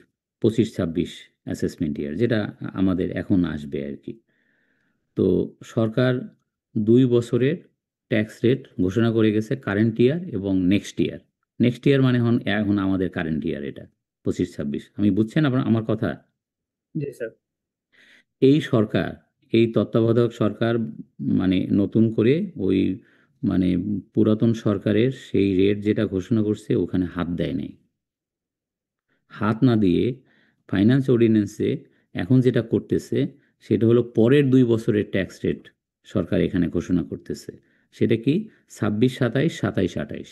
25-26 অ্যাসেসমেন্ট ইয়ার, যেটা আমাদের এখন আসবে আর কি। তো সরকার 2 বছরের ট্যাক্স রেট ঘোষণা করে গেছে, কারেন্ট ইয়ার এবং নেক্সট ইয়ার। নেক্সট ইয়ার মানে এখন এখন আমাদের কারেন্ট ইয়ার, এটা 25-26। আমি বুঝছেন আপনার আমার কথা? জি স্যার। এই সরকার, এই তত্ত্বাবধায়ক সরকার, মানে নতুন করে ওই, মানে পুরাতন সরকারের সেই রেট যেটা ঘোষণা করছে ওখানে হাত দেয় নাই। হাত না দিয়ে ফাইন্যান্স অর্ডিন্যান্সে এখন যেটা করতেছে সেটা হলো পরের 2 বছরের ট্যাক্স রেট সরকার এখানে ঘোষণা করতেছে। সেটা কি? 26-27, 27-28।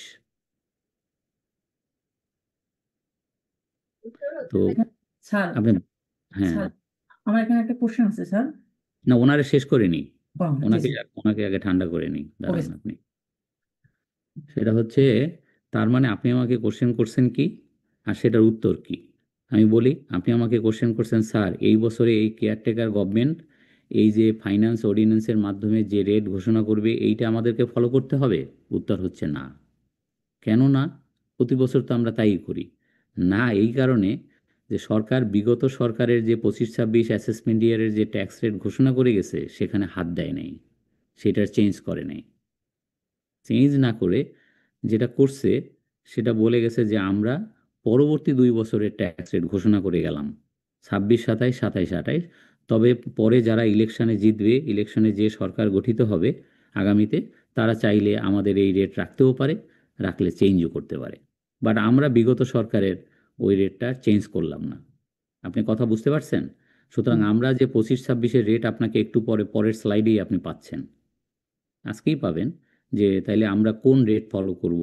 তো স্যার আপনি, হ্যাঁ, স্যার আমার এখানে একটা কোশ্চেন আছে স্যার। না, ওনারে শেষ করে নিই, জি ওনাকে স্যার। ওনাকে আগে ঠান্ডা করে নিই, ওকে দাঁড়ান স্যার। আপনি। সেটা হচ্ছে, তার মানে আপনি আমাকে কোশ্চেন করছেন কি, আর সেটার উত্তর কি? আমি বলি, আপনি আমাকে কোশ্চেন করছেন, স্যার এই বছরে এই কেয়ারটেকার গভর্নমেন্ট এই যে ফাইন্যান্স অর্ডিন্যান্সের মাধ্যমে যে রেট ঘোষণা করবে এইটা আমাদেরকে ফলো করতে হবে? উত্তর হচ্ছে না। কেন না? প্রতি বছর তো আমরা তাই করি। না, এই কারণে যে সরকার, বিগত সরকারের যে 25-26 অ্যাসেসমেন্ট ইয়ারের যে ট্যাক্স রেট ঘোষণা করে গেছে সেখানে হাত দেয় নাই, সেটার চেঞ্জ করে নাই। চেঞ্জ না করে যেটা করছে সেটা বলে গেছে যে আমরা পরবর্তী 2 বছরের ট্যাক্স রেট ঘোষণা করে গেলাম, 26-27, 27-28। তবে পরে যারা ইলেকশনে জিতবে, ইলেকশনে যে সরকার গঠিত হবে আগামীতে, তারা চাইলে আমাদের এই রেট রাখতেও পারে, রাখলে চেঞ্জও করতে পারে। বাট আমরা বিগত সরকারের ওই রেটটা চেঞ্জ করলাম না। আপনি কথা বুঝতে পারছেন? সুতরাং আমরা যে 25-26-এর রেট আপনাকে একটু পরে, পরের স্লাইডেই আপনি পাচ্ছেন, আজকেই পাবেন, যে তাইলে আমরা কোন রেট ফলো করব।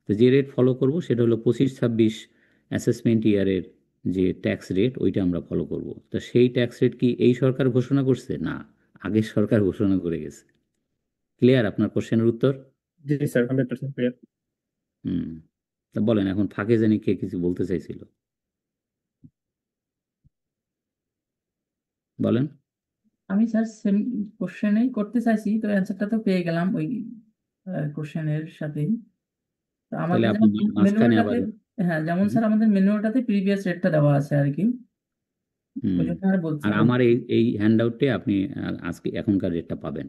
তো যে রেট ফলো করব সেটা হলো 25-26 অ্যাসেসমেন্ট ইয়ারের যে ট্যাক্স রেট, ওইটা আমরা ফলো করব। তো সেই ট্যাক্স রেট কি এই সরকার ঘোষণা করছে? না, আগের সরকার ঘোষণা করে গেছে। ক্লিয়ার আপনার কোশ্চেনের উত্তর? জি স্যার, 100% ক্লিয়ার। হুম। তা বলেন, এখন ফাঁকে জানি কে কিছু বলতে চাইছিল, বলেন। আমি স্যার সেম কোশ্চেনই করতে চাইছি, তো অ্যান্সারটা তো পেয়ে গেলাম ওই কোশ্চেনের সাথেই। তো তাহলে আমাদের আপনি যেমন মাঝখানে ম্যানুয়ালটাতে, আবার, হ্যাঁ যেমন হুম, স্যার আমাদের ম্যানুয়ালটাতে প্রিভিয়াস রেটটা দেওয়া আছে আর কি, হুম, ওই জন্য আর বলছি। আর আমার এই এই হ্যান্ডআউটে আপনি আজকে এখনকার রেটটা পাবেন।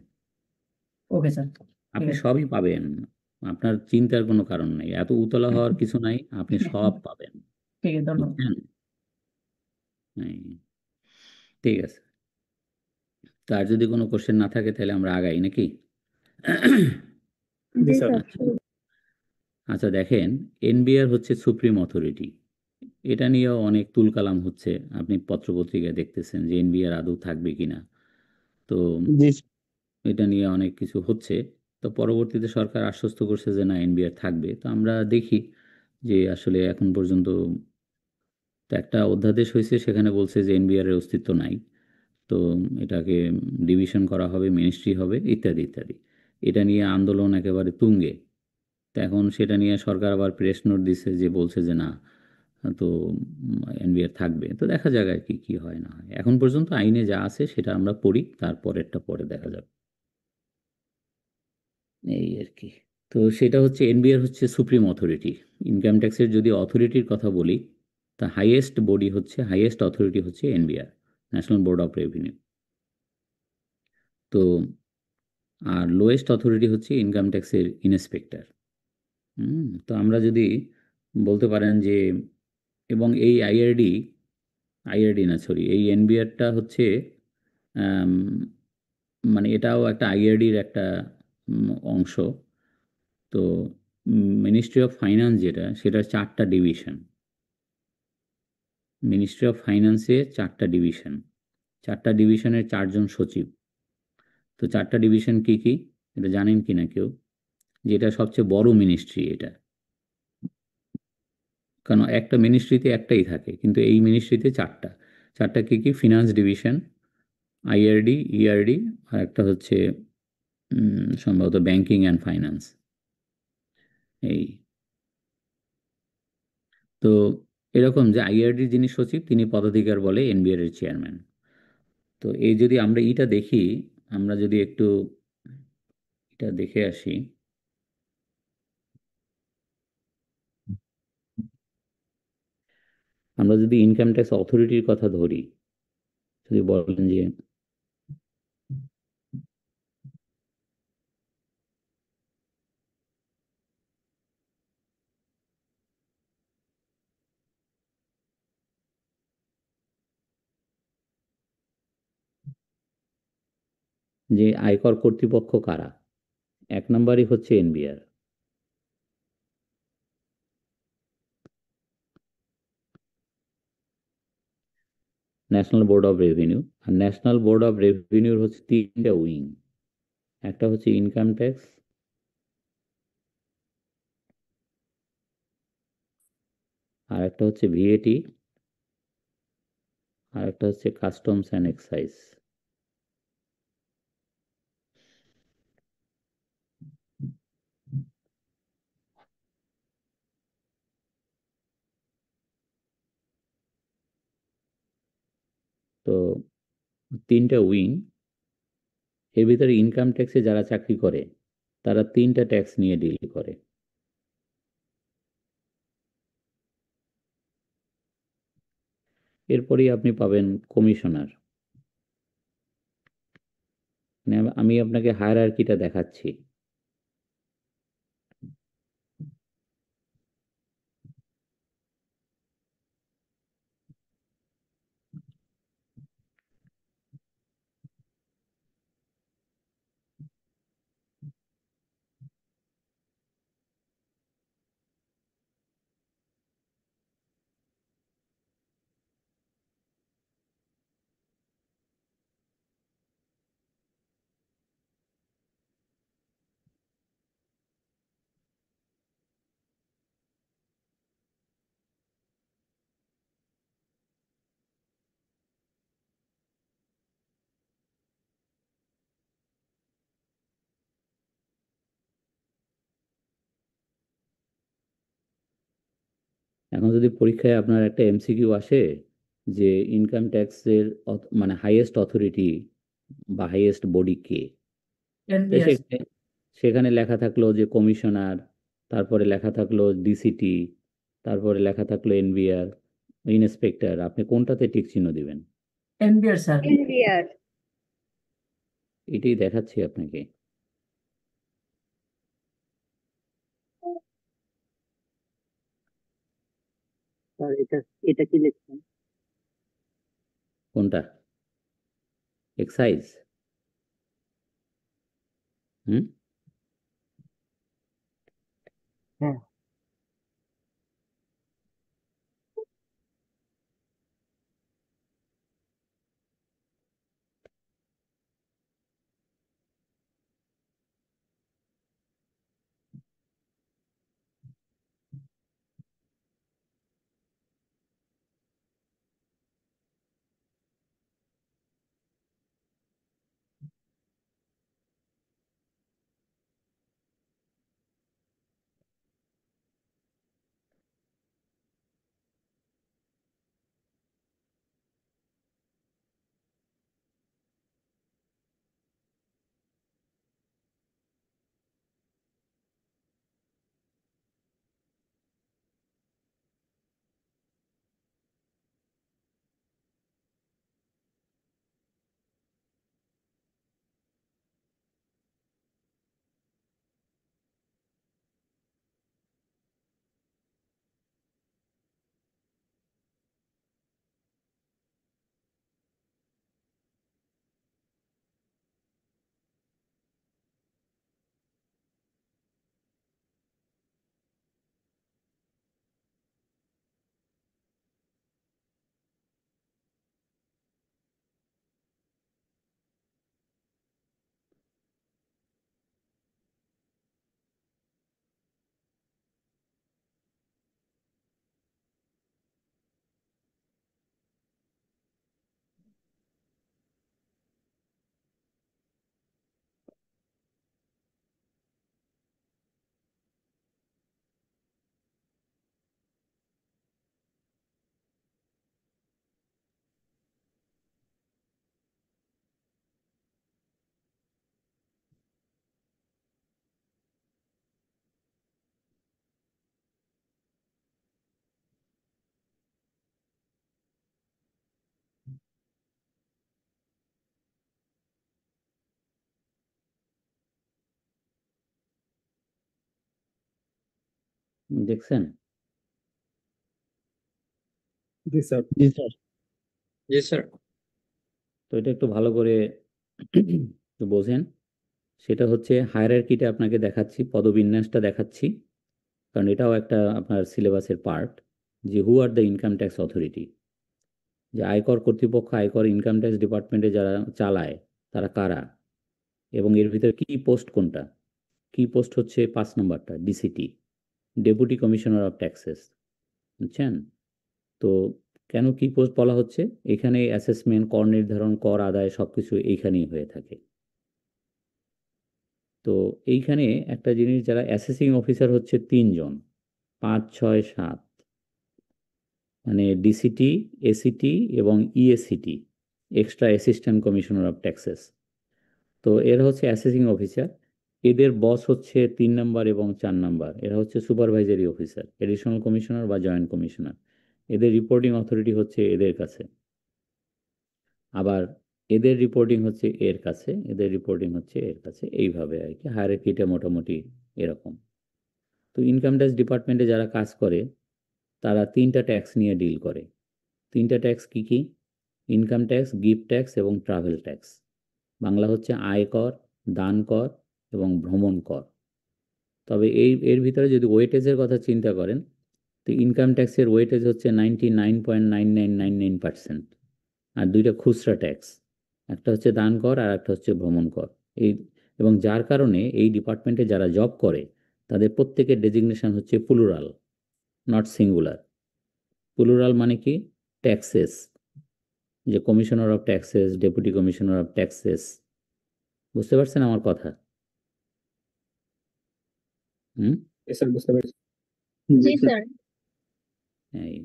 ওকে স্যার, ঠিক আপনি আছে। সবই পাবেন, আপনার চিন্তার কোনো কারণ নেই, এত উতলা হওয়ার কিছু নাই, আপনি সব পাবেন। ঠিক আছে, ধন্যবাদ। বুঝছেন? এই, ঠিক আছে। তার যদি কোনো কোশ্চেন না থাকে তাহলে আমরা আগাই নাকি? জি জি স্যার। স্যার। আচ্ছা, দেখেন, এনবিআর হচ্ছে সুপ্রিম অথরিটি। এটা নিয়েও অনেক তুলকালাম হচ্ছে, আপনি পত্রপত্রিকায় দেখতেছেন যে এনবিআর আদৌ থাকবে কিনা। তো জি এটা নিয়ে অনেক কিছু হচ্ছে। তো পরবর্তীতে সরকার আশ্বস্ত করছে যে না, এনবিআর থাকবে। তো আমরা দেখি যে আসলে এখন পর্যন্ত তো একটা অধ্যাদেশ হয়েছে, সেখানে বলছে যে এনবিআর এর অস্তিত্ব নাই। তো এটাকে ডিভিশন করা হবে, মিনিস্ট্রি হবে, ইত্যাদি ইত্যাদি। এটা নিয়ে আন্দোলন একেবারে তুঙ্গে। তো এখন সেটা নিয়ে সরকার আবার প্রেস নোট দিছে, যে বলছে যে না, তো এনবিআর থাকবে। তো দেখা যাক আর কি কি হয় না হয়। এখন পর্যন্ত আইনে যা আছে সেটা আমরা পড়ি, তারপরেরটা পরে দেখা যাবে, এই আর কি। তো সেটা হচ্ছে, এনবিআর হচ্ছে সুপ্রিম অথরিটি। ইনকাম ট্যাক্সের যদি অথরিটির কথা বলি, তা হাইয়েস্ট বডি হচ্ছে, হাইয়েস্ট অথরিটি হচ্ছে NBR, National Board of revenue. তো আর লোয়েস্ট অথরিটি হচ্ছে ইনকাম ট্যাক্সের ইন্সপেক্টর। তো আমরা যদি বলতে পারেন যে, এবং এই আইআরডি না, সরি, এই এনবিআরটা হচ্ছে আম, মানে এটাও একটা আইআরডির একটা অংশ। তো মিনিস্ট্রি অফ ফাইন্যান্স যেটা, সেটার 4টা ডিভিশন। মিনিস্ট্রি অফ ফাইন্যান্সে 4টা ডিভিশন, 4টা ডিভিশনের 4জন সচিব। তো 4টা ডিভিশন কি কি? এটা জানেন কিনা কেউ, যে এটা সবচেয়ে বড় মিনিস্ট্রি এটা। কারণ একটা মিনিস্ট্রিতে একটাই থাকে, কিন্তু এই মিনিস্ট্রিতে চারটা। চারটা কি কি? ফিনান্স ডিভিশন, আইআরডি, ইআরডি, আর একটা হচ্ছে সম্ভবত ব্যাংকিং অ্যান্ড ফাইন্যান্স। এই তো এরকম যে আইআরডির যিনি সচিব তিনি পদাধিকার বলে এনবিআর এর চেয়ারম্যান। তো এই যদি আমরা এটা দেখি, আমরা যদি একটু এটা দেখে আসি, আমরা যদি ইনকাম ট্যাক্স অথরিটির কথা ধরি, যদি বলেন যে আয়কর কর্তৃপক্ষ কারা, এক নম্বরই হচ্ছে NBR. National Board of Revenue. আর ন্যাশনাল বোর্ড অফ রেভিনিউর হচ্ছে তিনটা উইং। একটা হচ্ছে ইনকাম ট্যাক্স, আর একটা হচ্ছে ভিএটি, আর একটা হচ্ছে কাস্টমস অ্যান্ড এক্সাইজ। তো তিনটা উইং, এর ভিতরে ইনকাম ট্যাক্সে যারা চাকরি করে তারা তিনটা ট্যাক্স নিয়ে ডিল করে। এরপরেই আপনি পাবেন কমিশনার। আমি আপনাকে হায়ারার্কিটা দেখাচ্ছি। এখন যদি পরীক্ষায় আপনার একটা এমসিকিউ আসে যে ইনকাম ট্যাক্সের মানে হাইয়েস্ট অথরিটি বা হাইয়েস্ট বডি কে, তো এনবিআর। সেখানে লেখা থাকলো যে কমিশনার, তারপরে লেখা থাকলো ডিসিটি, তারপরে লেখা থাকলো এনবিআর, ইন্সপেক্টর, আপনি কোনটাতে টিক চিহ্ন দিবেন? NBR sir. এনবিআর। এটাই দেখাচ্ছি আপনাকে। স্যার এটা এটা কি লিখছেন? কোনটা? এক্সাইজ? হুম। হ্যাঁ। দেখছেন? জি স্যার। জি স্যার। জি স্যার। তো এটা একটু ভালো করে একটু বোঝেন। সেটা হচ্ছে হায়ারার্কিটা আপনাকে দেখাচ্ছি, পদবিন্যাসটা দেখাচ্ছি, কারণ এটাও একটা আপনার সিলেবাসের পার্ট, যে who are the income tax authority, যে আয়কর কর্তৃপক্ষ, আয়কর ইনকাম ট্যাক্স ডিপার্টমেন্টে যারা চালায় তারা কারা, এবং এর ভিতরে কি পোস্ট কোনটা। কি পোস্ট হচ্ছে 5 নম্বরটা, ডিসিটি, ডেপুটি কমিশনার অফ ট্যাক্সেস। বুঝছেন? তো কেন কি পোস্ট বলা হচ্ছে? এখানে অ্যাসেসমেন্ট, কর নির্ধারণ, কর আদায় সবকিছু এইখানেই হয়ে থাকে। তো এইখানে একটা জিনিস, যারা অ্যাসেসিং অফিসার হচ্ছে 3 জন, 5, 6, 7, মানে ডিসিটি, এসিটি এবং EACT, extra assistant commissioner of taxes. তো এরা হচ্ছে অ্যাসেসিং অফিসার। এদের বস হচ্ছে 3 নাম্বার এবং 4 নাম্বার, এরা হচ্ছে সুপারভাইজারি অফিসার, এডিশনাল কমিশনার বা জয়েন্ট কমিশনার। এদের রিপোর্টিং অথরিটি হচ্ছে এদের কাছে, আবার এদের রিপোর্টিং হচ্ছে এর কাছে, এদের রিপোর্টিং হচ্ছে এর কাছে, এইভাবে আর কি হায়ারার্কিটা মোটামুটি এরকম। তো ইনকাম ট্যাক্স ডিপার্টমেন্টে যারা কাজ করে তারা 3টা ট্যাক্স নিয়ে ডিল করে। 3টা ট্যাক্স কি কি? ইনকাম ট্যাক্স, গিফট ট্যাক্স এবং ট্রাভেল ট্যাক্স। বাংলা হচ্ছে আয়কর, দান কর এবং ভ্রমণ কর। তবে এর ভিতরে যদি ওয়েটেজের কথা চিন্তা করেন, তো ইনকাম ট্যাক্সের ওয়েটেজ হচ্ছে 99.9999%। আর 2টা খুচরা ট্যাক্স, একটা হচ্ছে দান কর আর একটা হচ্ছে ভ্রমণ কর। এই, এবং যার কারণে এই ডিপার্টমেন্টে যারা জব করে তাদের প্রত্যেকের ডেজিগনেশন হচ্ছে প্লুরাল, নট সিঙ্গুলার। প্লুরাল মানে কি? ট্যাক্সেস, যে commissioner of taxes, deputy commissioner of taxes. বুঝতে পারছেন আমার কথা? হুম। স্যার বুঝতে পেরেছি। জি স্যার। এই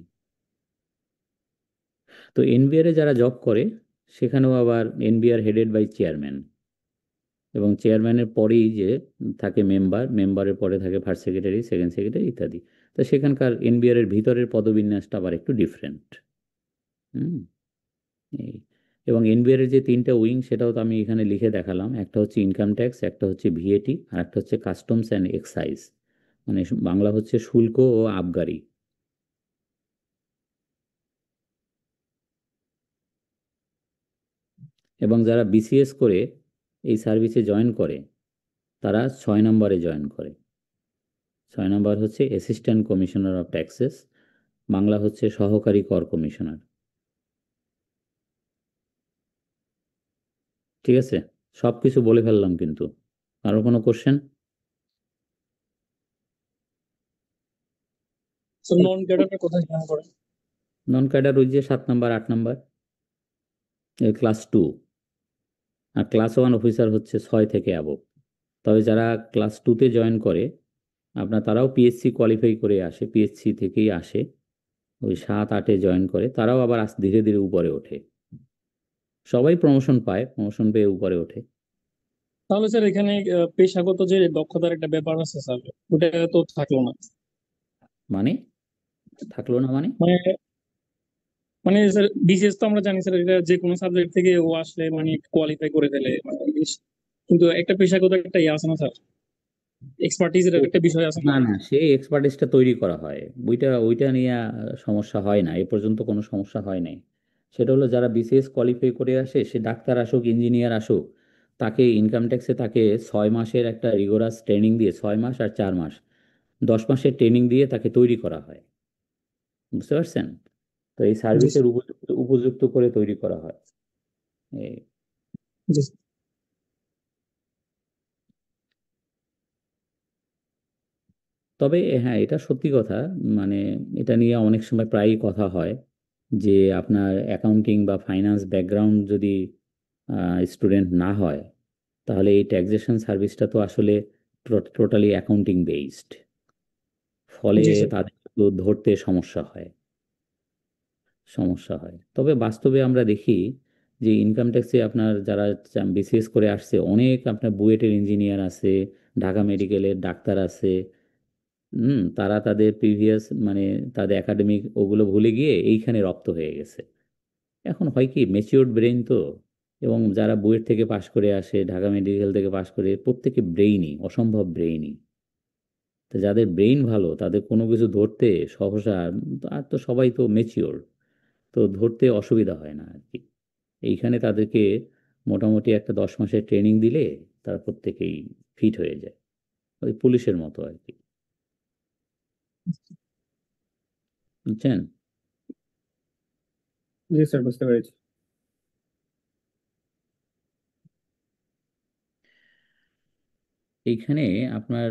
তো এনবিআর এ যারা জব করে সেখানেও আবার এনবিআর হেডেড বাই চেয়ারম্যান, এবং চেয়ারম্যানের পরেই যে থাকে মেম্বার, মেম্বারের পরে থাকে ফার্স্ট সেক্রেটারি, সেকেন্ড সেক্রেটারি ইত্যাদি। তো সেখানকার এনবিআর এর ভিতরের পদবিন্যাসটা আবার একটু ডিফারেন্ট। এই, এবং এনবিআর এর যে 3টা উইং সেটাও তো আমি এখানে লিখে দেখালাম। একটা হচ্ছে ইনকাম ট্যাক্স, একটা হচ্ছে ভিএটি, আর একটা হচ্ছে কাস্টমস অ্যান্ড এক্সাইজ, মানে বাংলা হচ্ছে শুল্ক ও আবগারি। এবং যারা বিসিএস করে এই সার্ভিসে জয়েন করে তারা 6 নম্বরে জয়েন করে। 6 নম্বর হচ্ছে assistant commissioner of taxes, Bangla হচ্ছে সহকারী কর কমিশনার। ঠিক আছে, সব কিছু বলে ফেললাম কিন্তু। আরো কোনো কোশ্চেন? স্যার নন ক্যাডারটা কোথায় জয়েন করে? নন ক্যাডার ওই যে 7 নাম্বার, 8 নাম্বার, ক্লাস 2। আর ক্লাস 1 অফিসার হচ্ছে 6 থেকে অ্যাবভ। তবে যারা ক্লাস 2-তে জয়েন করে আপনার, তারাও পিএসসি কোয়ালিফাই করে আসে, পিএসসি থেকেই আসে, ওই 7-8-এ জয়েন করে, তারাও আবার ধীরে ধীরে উপরে ওঠে। সবাই প্রমোশন পায়, প্রমোশন পেয়ে উপরে ওঠে। তাহলে স্যার এখানে পেশাগত যে দক্ষতার একটা ব্যাপার আছে স্যার, ওটা তো থাকলো না। মানে থাকলো না মানে? মানে মানে স্যার বিসিএস তো আমরা জানি স্যার, এটা যে কোনো সাবজেক্ট থেকে ও আসলে মানে কোয়ালিফাই করে ফেলে মানে কিন্তু একটা পেশাগত একটা ইয়ে আছে না স্যার, এক্সপার্টিজের একটা বিষয় আছে না না? না, সেই এক্সপার্টিসটা তৈরি করা হয়, ওইটা নিয়ে সমস্যা হয় না, এ পর্যন্ত কোনো সমস্যা হয় নাই। সেটা হলো যারা বিসিএস কোয়ালিফাই করে আসে, সে ডাক্তার আসুক, ইঞ্জিনিয়ার আসুক, তাকে ইনকাম ট্যাক্সে তাকে 6 মাসের একটা রিগোরাস ট্রেনিং দিয়ে, 6 মাস আর 4 মাস, 10 মাসের ট্রেনিং দিয়ে তাকে তৈরি করা হয়। বুঝতে পারছেন? তো এই জি সার্ভিসের স্যার। উপযুক্ত করে তৈরি করা হয়। এই জি স্যার। তবে হ্যাঁ, এটা সত্যি কথা, মানে এটা নিয়ে অনেক সময় প্রায়ই কথা হয় যে আপনার অ্যাকাউন্টিং বা ফাইন্যান্স ব্যাকগ্রাউন্ড যদি স্টুডেন্ট না হয়, তাহলে এই ট্যাক্সেশন সার্ভিসটা তো আসলে টোটালি অ্যাকাউন্টিং বেসড, ফলে জি স্যার। তাদের একটু ধরতে সমস্যা হয়। তবে বাস্তবে আমরা দেখি যে ইনকাম ট্যাক্সে আপনার যারা বিসিএস করে আসছে, অনেক আপনার বুয়েটের ইঞ্জিনিয়ার আছে, ঢাকা মেডিকেলের ডাক্তার আছে। তারা তাদের প্রিভিয়াস মানে তাদের একাডেমিক ওগুলো ভুলে গিয়ে এইখানে রপ্ত হয়ে গেছে। এখন হয় কি, ম্যাচিওরড ব্রেইন তো, এবং যারা বুয়েট থেকে পাশ করে আসে, ঢাকা মেডিকেল থেকে পাশ করে, প্রত্যেকে ব্রেইনি, অসম্ভব ব্রেইনি। তো যাদের ব্রেইন ভালো তাদের কোনো কিছু ধরতে সহসা, আর তো সবাই তো মেচিওর, তো ধরতে অসুবিধা হয় না আর কি। এইখানে তাদেরকে মোটামুটি একটা 10 মাসের ট্রেনিং দিলে তারা প্রত্যেকেই ফিট হয়ে যায়, ওই পুলিশের মতো আর কি, বুঝছেন? জি স্যার, বুঝতে পেরেছি। এইখানে আপনার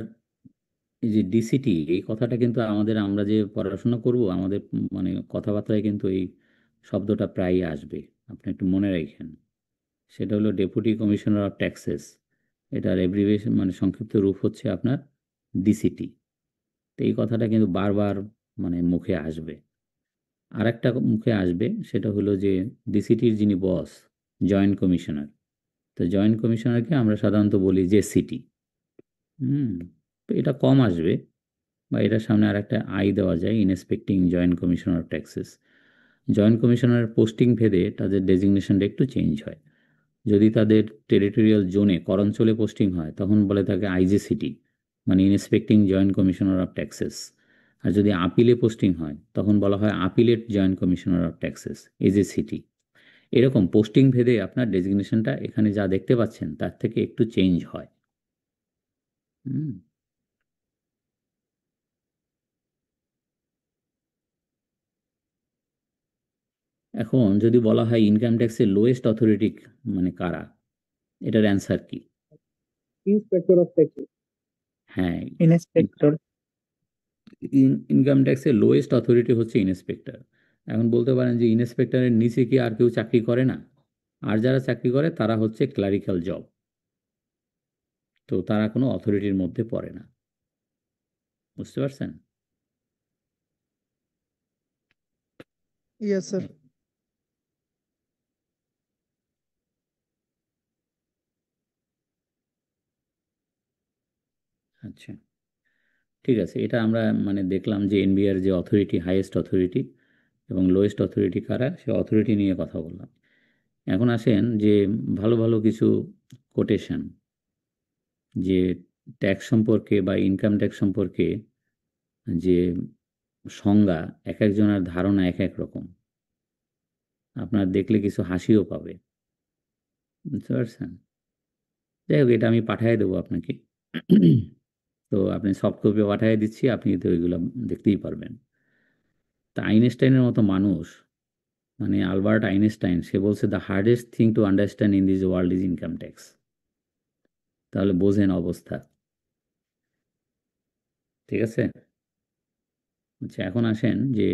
এই যে ডিসিটি, এই কথাটা কিন্তু আমাদের, আমরা যে পড়াশোনা করব আমাদের মানে কথাবার্তায় কিন্তু এই শব্দটা প্রায়ই আসবে, আপনি একটু মনে রাখেন। সেটা হলো ডেপুটি কমিশনার অফ ট্যাক্সেস, এটার এব্রিভিয়েশন মানে সংক্ষিপ্ত রূপ হচ্ছে আপনার ডিসিটি। তো এই কথাটা কিন্তু বারবার মানে মুখে আসবে। আর একটা মুখে আসবে, সেটা হলো যে ডিসিটির যিনি বস, জয়েন্ট কমিশনার, তো জয়েন্ট কমিশনারকে আমরা সাধারণত বলি যে সিটি। তো এটা কম আসবে, বা এটার সামনে আর একটা আই দেওয়া যায়, inspecting joint commissioner of taxes. Joint কমিশনারের পোস্টিং ভেদে তাদের ডেজিগনেশনটা একটু চেঞ্জ হয়। যদি তাদের টেরিটোরিয়াল জোনে করঞ্চলে পোস্টিং হয় তখন বলে থাকে আইজিসিটি, মানে inspecting joint commissioner of taxes. আর যদি আপিলে পোস্টিং হয় তখন বলা হয় appellate joint commissioner of taxes, AGCT. এরকম পোস্টিং ভেদে আপনার ডেজিগনেশনটা এখানে যা দেখতে পাচ্ছেন তার থেকে একটু চেঞ্জ হয়। হুম। এখন যদি বলা হয় ইনকাম ট্যাক্সের লোয়েস্ট অথরিটি মানে কারা, এটার অ্যান্সার কি? Inspector of tax. হ্যাঁ, ইন্সপেক্টর। ইনকাম ট্যাক্সের লোয়েস্ট অথরিটি হচ্ছে ইন্সপেক্টর। এখন বলতে পারেন যে ইন্সপেক্টরের নিচে কি আর কেউ চাকরি করে না? আর যারা চাকরি করে তারা হচ্ছে ক্লারিক্যাল জব, তো তারা কোনো অথরিটির মধ্যে পড়ে না, বুঝতে পারছেন? Yes sir. আচ্ছা, ঠিক আছে, এটা আমরা মানে দেখলাম যে এনবিআর যে অথরিটি, হাইয়েস্ট অথরিটি এবং লোয়েস্ট অথরিটি কারা, সে অথরিটি নিয়ে কথা বললাম। এখন আসেন যে ভালো ভালো কিছু কোটেশন, যে ট্যাক্স সম্পর্কে বা ইনকাম ট্যাক্স সম্পর্কে যে সংজ্ঞা, এক একজনের ধারণা এক এক রকম, আপনার দেখলে কিছু হাসিও পাবে, বুঝতে পারছেন? যাই হোক, এটা আমি পাঠিয়ে দেবো আপনাকে। তো আপনি সফট কপি পাঠিয়ে দিচ্ছি, আপনি তো ওইগুলো দেখতেই পারবেন। তা আইনস্টাইনের মতো মানুষ, মানে আলবার্ট আইনস্টাইন, সে বলছে the hardest thing to understand in this world is income tax. তাহলে বোঝেন অবস্থা, ঠিক আছে? আচ্ছা, এখন আসেন যে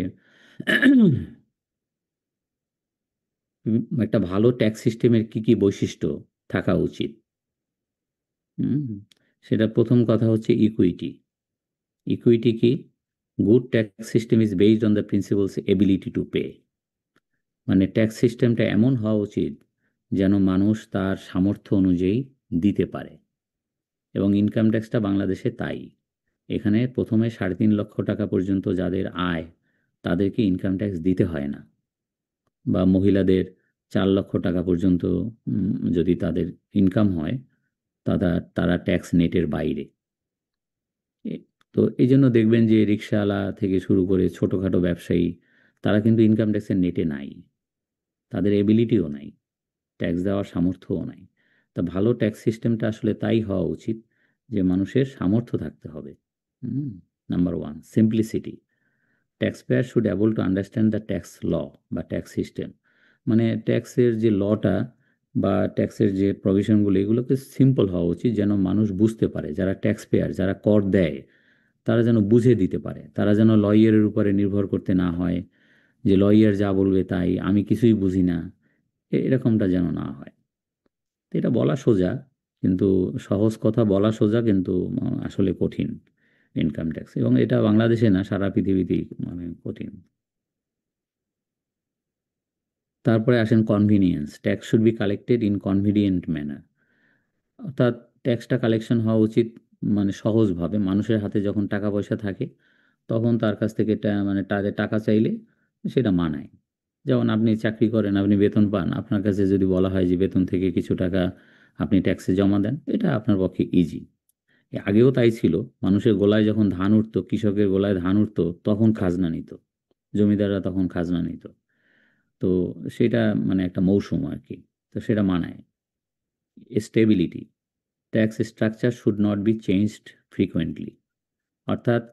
একটা ভালো ট্যাক্স সিস্টেমের কি কি বৈশিষ্ট্য থাকা উচিত। সেটা প্রথম কথা হচ্ছে ইকুইটি। ইকুইটি কি? Good tax system is based on the principles ability to pay. মানে ট্যাক্স সিস্টেমটা এমন হওয়া উচিত যেন মানুষ তার সামর্থ্য অনুযায়ী দিতে পারে, এবং ইনকাম ট্যাক্সটা বাংলাদেশে তাই। এখানে প্রথমে 3.5 লক্ষ টাকা পর্যন্ত যাদের আয় তাদেরকে ইনকাম ট্যাক্স দিতে হয় না, বা মহিলাদের 4 লক্ষ টাকা পর্যন্ত যদি তাদের ইনকাম হয় তারা ট্যাক্স নেটের বাইরে। তো এই জন্য দেখবেন যে রিক্সাওয়ালা থেকে শুরু করে ছোটোখাটো ব্যবসায়ী, তারা কিন্তু ইনকাম ট্যাক্সের নেটে নাই, তাদের এবিলিটিও নাই, ট্যাক্স দেওয়ার সামর্থ্যও নাই। তা ভালো ট্যাক্স সিস্টেমটা আসলে তাই হওয়া উচিত যে মানুষের সামর্থ্য থাকতে হবে। Number 1, simplicity. Taxpayer should able to understand the tax law বা ট্যাক্স সিস্টেম। মানে ট্যাক্সের যে লটা বা ট্যাক্সের যে প্রভিশনগুলো, এগুলোকে সিম্পল হওয়া উচিত, যেন মানুষ বুঝতে পারে, যারা ট্যাক্স পেয়ার, যারা কর দেয়, তারা যেন বুঝে দিতে পারে, তারা যেন লয়ারের উপরে নির্ভর করতে না হয় যে লয়ার যা বলবে তাই, আমি কিছুই বুঝি না, এরকমটা যেন না হয়। এটা বলা সোজা, কিন্তু সহজ কথা বলা সোজা, কিন্তু আসলে কঠিন ইনকাম ট্যাক্স, এবং এটা বাংলাদেশে না, সারা পৃথিবীতেই মানে কঠিন। তারপরে আসেন convenience. Tax should B collected in convenient manner. অর্থাৎ ট্যাক্সটা কালেকশন হওয়া উচিত মানে সহজভাবে, মানুষের হাতে যখন টাকা পয়সা থাকে তখন তার কাছ থেকে মানে তাদের টাকা চাইলে সেটা মানায়। যেমন আপনি চাকরি করেন, আপনি বেতন পান, আপনার কাছে যদি বলা হয় যে বেতন থেকে কিছু টাকা আপনি ট্যাক্সে জমা দেন, এটা আপনার পক্ষে ইজি। আগেও তাই ছিল, মানুষের গোলায় যখন ধান উঠতো, কৃষকের গোলায় ধান উঠতো, তখন খাজনা নিত, জমিদাররা তখন খাজনা নিত। তো সেটা মানে একটা মৌসুম আর কি, তো সেটা মানায়। Stability, tax structure should not be changed frequently. অর্থাৎ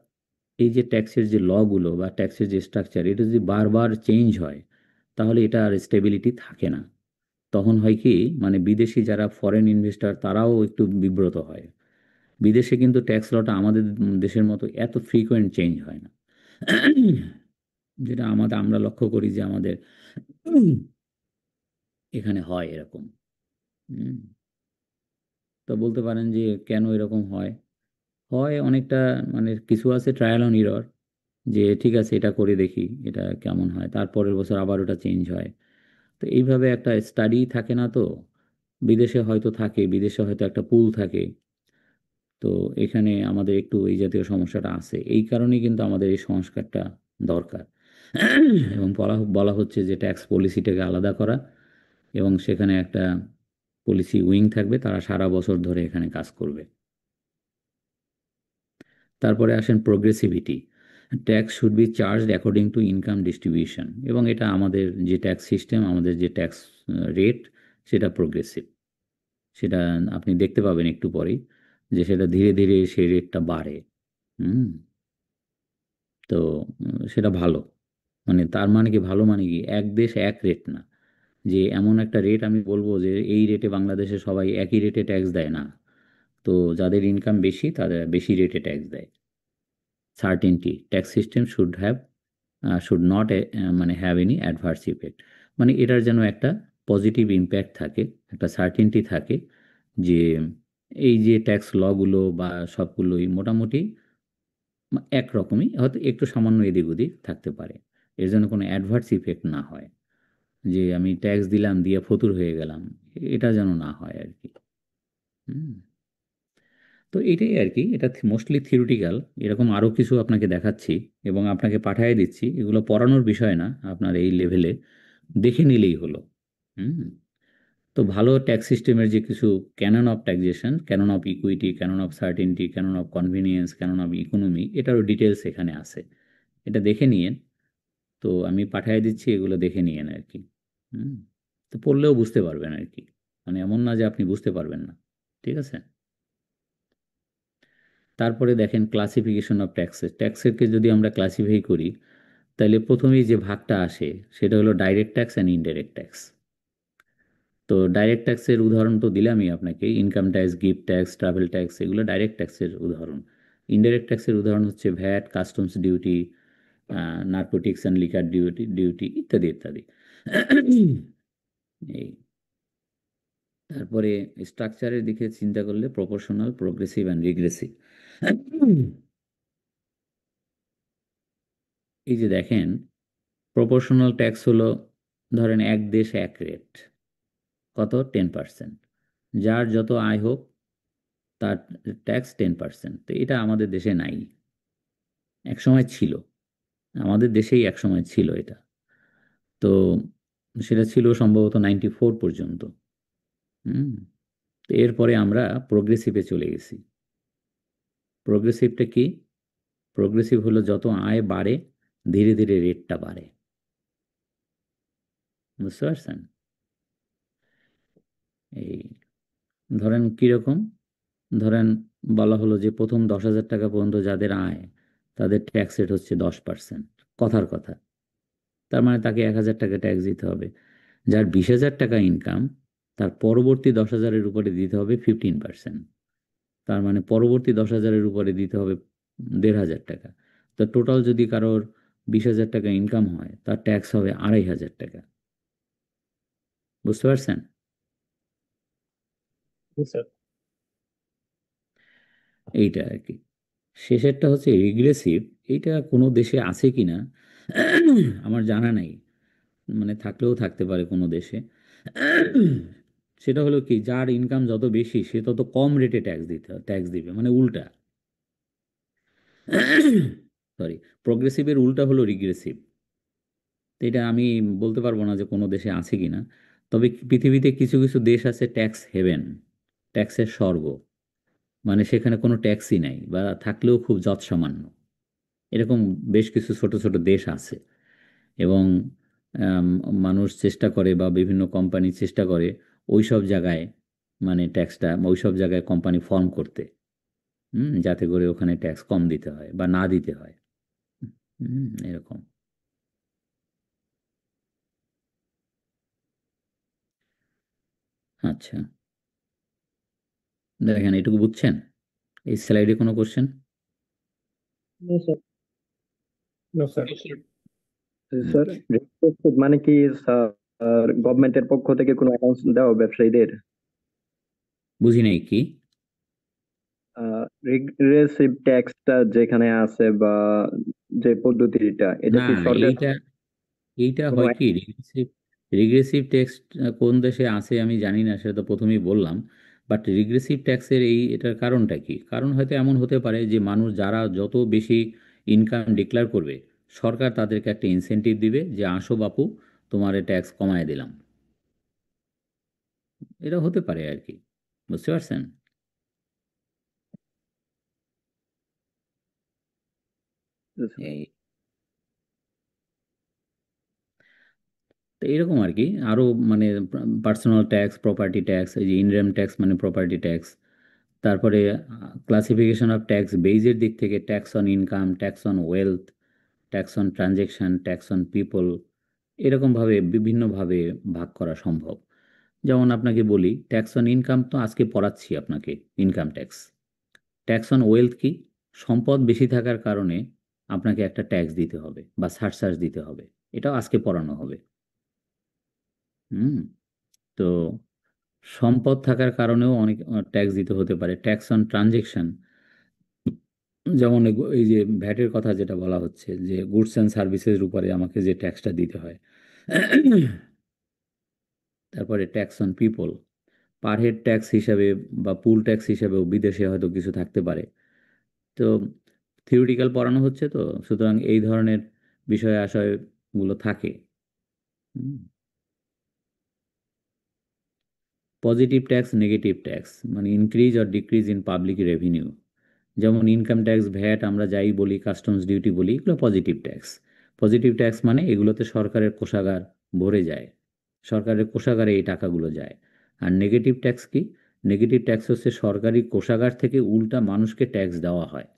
এই যে ট্যাক্সের যে লগুলো বা ট্যাক্সের যে স্ট্রাকচার, এটা যদি বারবার চেঞ্জ হয় তাহলে এটা আর স্টেবিলিটি থাকে না। তখন হয় কি, মানে বিদেশি যারা ফরেন ইনভেস্টর তারাও একটু বিব্রত হয়। বিদেশে কিন্তু ট্যাক্স লটা আমাদের দেশের মতো এত ফ্রিকোয়েন্ট চেঞ্জ হয় না, যেটা আমরা লক্ষ্য করি যে আমাদের এখানে হয় এরকম। হুম। তো বলতে পারেন যে কেন এরকম হয়, হয় অনেকটা মানে কিছু আছে ট্রায়াল অন ইরর, যে ঠিক আছে এটা করে দেখি এটা কেমন হয়, তারপরের বছর আবার ওটা চেঞ্জ হয়। তো এইভাবে একটা স্টাডি থাকে না। তো বিদেশে হয়তো থাকে, বিদেশে হয়তো একটা পুল থাকে। তো এখানে আমাদের একটু এই জাতীয় সমস্যাটা আছে, এই কারণেই কিন্তু আমাদের এই সংস্কারটা দরকার। এবং বলা বলা হচ্ছে যে ট্যাক্স পলিসিটাকে আলাদা করা, এবং সেখানে একটা পলিসি উইং থাকবে, তারা সারা বছর ধরে এখানে কাজ করবে। তারপরে আসেন progressivity. Tax should be charged according to income distribution, এবং এটা আমাদের যে ট্যাক্স সিস্টেম, আমাদের যে ট্যাক্স রেট, সেটা প্রোগ্রেসিভ। সেটা আপনি দেখতে পাবেন একটু পরেই যে সেটা ধীরে ধীরে সেই রেটটা বাড়ে। হুম। তো সেটা ভালো। মানে তার মানে কি, ভালো মানে কি, এক দেশ এক রেট না, যে এমন একটা রেট আমি বলবো যে এই রেটে বাংলাদেশে সবাই একই রেটে ট্যাক্স দেয় না। তো যাদের ইনকাম বেশি তাদের বেশি রেটে ট্যাক্স দেয়। Certainty, tax system should not মানে হ্যাভ এনি অ্যাডভার্স ইফেক্ট। মানে এটার যেন একটা পজিটিভ ইম্প্যাক্ট থাকে, একটা সার্টেনটি থাকে, যে এই যে ট্যাক্স লগুলো বা সবগুলোই মোটামুটি একরকমই, হয়তো একটু সামান্য এদিক ওদিক থাকতে পারে, এর জন্য কোনো অ্যাডভার্স ইফেক্ট না হয়, যে আমি ট্যাক্স দিলাম দিয়ে ফতুর হয়ে গেলাম, এটা যেন না হয় আর কি। হুম। তো এটাই আর কি, এটা মোস্টলি থিওরিটিক্যাল। এরকম আরও কিছু আপনাকে দেখাচ্ছি এবং আপনাকে পাঠিয়ে দিচ্ছি, এগুলো পড়ানোর বিষয় না, আপনার এই লেভেলে দেখে নিলেই হলো। হুম। তো ভালো ট্যাক্স সিস্টেমের যে কিছু canon of taxation, canon of equity, canon of certainty, canon of convenience, canon of economy, এটারও ডিটেলস এখানে আছে, এটা দেখে নিয়েন। তো আমি পাঠিয়ে দিচ্ছি, এগুলো দেখে নিয়েন আর কি। হুম। তো পড়লেও বুঝতে পারবেন আর কি, মানে এমন না যে আপনি বুঝতে পারবেন না। ঠিক আছে। তারপরে দেখেন ক্লাসিফিকেশন অফ ট্যাক্সেস। ট্যাক্সেরকে যদি আমরা ক্লাসিফাই করি, তাহলে প্রথমেই যে ভাগটা আসে সেটা হলো direct tax and indirect tax. তো ডাইরেক্ট ট্যাক্সের উদাহরণ তো দিলামই আপনাকে, income tax, gift tax, travel tax, এগুলো ডাইরেক্ট ট্যাক্সের উদাহরণ। ইনডাইরেক্ট ট্যাক্সের উদাহরণ হচ্ছে VAT, customs duty, narcotics and liquor duty ইত্যাদি ইত্যাদি। এই তারপরে স্ট্রাকচারের দিকে চিন্তা করলে প্রপোর্শনাল, প্রোগ্রেসিভ অ্যান্ড রিগ্রেসিভ। এই যে দেখেন, প্রপোর্শনাল ট্যাক্স হলো, ধরেন এক দেশ এক রেট, কত, 10%। যার যত আয় হোক তার ট্যাক্স 10%। তো এটা আমাদের দেশে নাই, একসময় ছিল, আমাদের দেশেই একসময় ছিল এটা। তো সেটা ছিল সম্ভবত 94 পর্যন্ত। হুম। তো এরপরে আমরা প্রোগ্রেসিভে চলে গেছি। প্রোগ্রেসিভটা কি? প্রোগ্রেসিভ হলো যত আয় বাড়ে ধীরে ধীরে রেটটা বাড়ে। বুঝতে পারছেন? এই ধরেন কীরকম, ধরেন বলা হলো যে প্রথম 10,000 টাকা পর্যন্ত যাদের আয় তাদের ট্যাক্স রেট হচ্ছে 10%, কথার কথা। তার মানে তাকে 1,000 টাকা ট্যাক্স দিতে হবে। যার 20,000 টাকা ইনকাম, তার পরবর্তী 10,000-এর উপরে দিতে হবে 15%। তার মানে পরবর্তী 10,000-এর উপরে দিতে হবে 1,500 টাকা। তো টোটাল যদি কারোর 20,000 টাকা ইনকাম হয়, তার ট্যাক্স হবে 2,500 টাকা। বুঝতে পারছেন? স্যার। এইটা আর কি। শেষেরটা হচ্ছে রিগ্রেসিভ। এইটা কোনো দেশে আছে কিনা আমার জানা নাই, মানে থাকলেও থাকতে পারে কোনো দেশে। সেটা হলো কি, যার ইনকাম যত বেশি সে তত কম রেটে ট্যাক্স দিবে, মানে উল্টা। সরি, প্রোগ্রেসিভের উল্টা হলো রিগ্রেসিভ। তো এটা আমি বলতে পারবো না যে কোনো দেশে আছে কিনা, তবে পৃথিবীতে কিছু কিছু দেশ আছে ট্যাক্স হেভেন, ট্যাক্সের স্বর্গ। মানে সেখানে কোনো ট্যাক্সই নাই বা থাকলেও খুব যৎসামান্য, এরকম বেশ কিছু ছোট ছোট দেশ আছে। এবং আম, মানুষ চেষ্টা করে বা বিভিন্ন কোম্পানি চেষ্টা করে ওই সব জায়গায় মানে ট্যাক্সটা ওই সব জায়গায় কোম্পানি ফর্ম করতে, যাতে করে ওখানে ট্যাক্স কম দিতে হয় বা না দিতে হয়। এরকম। আচ্ছা, দেখেন এটুকু বুঝছেন? এই স্লাইডে কোনো question? No, sir. No sir. Sir, restricted মানে কি স্যার, গভর্নমেন্টের পক্ষ থেকে কোনো অ্যানাউন্স দেওয়া ব্যবসায়ীদের বুঝি নাই কি? রিগ্রেসিভ ট্যাক্সটা যেখানে আছে বা যে পদ্ধতিটা, এটা না, কি সরকার এইটা এইটা কোনো হয় কি, রিগ্রেসিভ রিগ্রেসিভ ট্যাক্স কোন দেশে আছে আমি জানি না, সেটা তো প্রথমেই বললাম। বাট রিগ্রেসিভ ট্যাক্সের এটার কারণটা কি? কারণ হয়তো এমন হতে পারে যে মানুষ যারা যত বেশি ইনকাম ডিক্লেয়ার করবে, সরকার তাদেরকে একটা ইনসেনটিভ দিবে যে আসো বাপু, তোমার ট্যাক্স কমায় দিলাম। এটা হতে পারে আর কি, বুঝতে পারছেন? এই তো এরকম আর কি। আরও মানে পার্সোনাল ট্যাক্স, প্রপার্টি ট্যাক্স, এই যে ইনকাম ট্যাক্স মানে প্রপার্টি ট্যাক্স। তারপরে ক্লাসিফিকেশন অফ ট্যাক্স বেইজের দিক থেকে tax on income, tax on wealth, tax on transaction, tax on people, এরকমভাবে বিভিন্নভাবে ভাগ করা সম্ভব। যেমন আপনাকে বলি, ট্যাক্স অন ইনকাম তো আজকে পড়াচ্ছি আপনাকে, income tax. Tax on wealth কি? সম্পদ বেশি থাকার কারণে আপনাকে একটা ট্যাক্স দিতে হবে বা সারচার্জ দিতে হবে, এটাও আজকে পড়ানো হবে। হুম। তো সম্পদ থাকার কারণেও অনেক ট্যাক্স দিতে হতে পারে। ট্যাক্স অন ট্রানজেকশন, যেমন এই যে ভ্যাটের কথা যেটা বলা হচ্ছে, যে গুডস অ্যান্ড সার্ভিসের উপরে আমাকে যে ট্যাক্সটা দিতে হয়। তারপরে tax on people, per head tax হিসাবে বা পুল ট্যাক্স হিসাবেও বিদেশে হয়তো কিছু থাকতে পারে। তো থিওরিটিক্যাল পড়ানো হচ্ছে, তো সুতরাং এই ধরনের বিষয় আশয়গুলো থাকে। পজিটিভ ট্যাক্স, নেগেটিভ ট্যাক্স মানে increase or decrease in public revenue. যেমন ইনকাম ট্যাক্স, ভ্যাট, আমরা যাই বলি, কাস্টমস ডিউটি বলি, এগুলো পজিটিভ ট্যাক্স। পজিটিভ ট্যাক্স মানে এগুলোতে সরকারের কোষাগার ভরে যায়, সরকারের কোষাগারে এই টাকাগুলো যায়। আর নেগেটিভ ট্যাক্স কি? নেগেটিভ ট্যাক্স হচ্ছে সরকারি কোষাগার থেকে উল্টা মানুষকে ট্যাক্স দেওয়া হয়।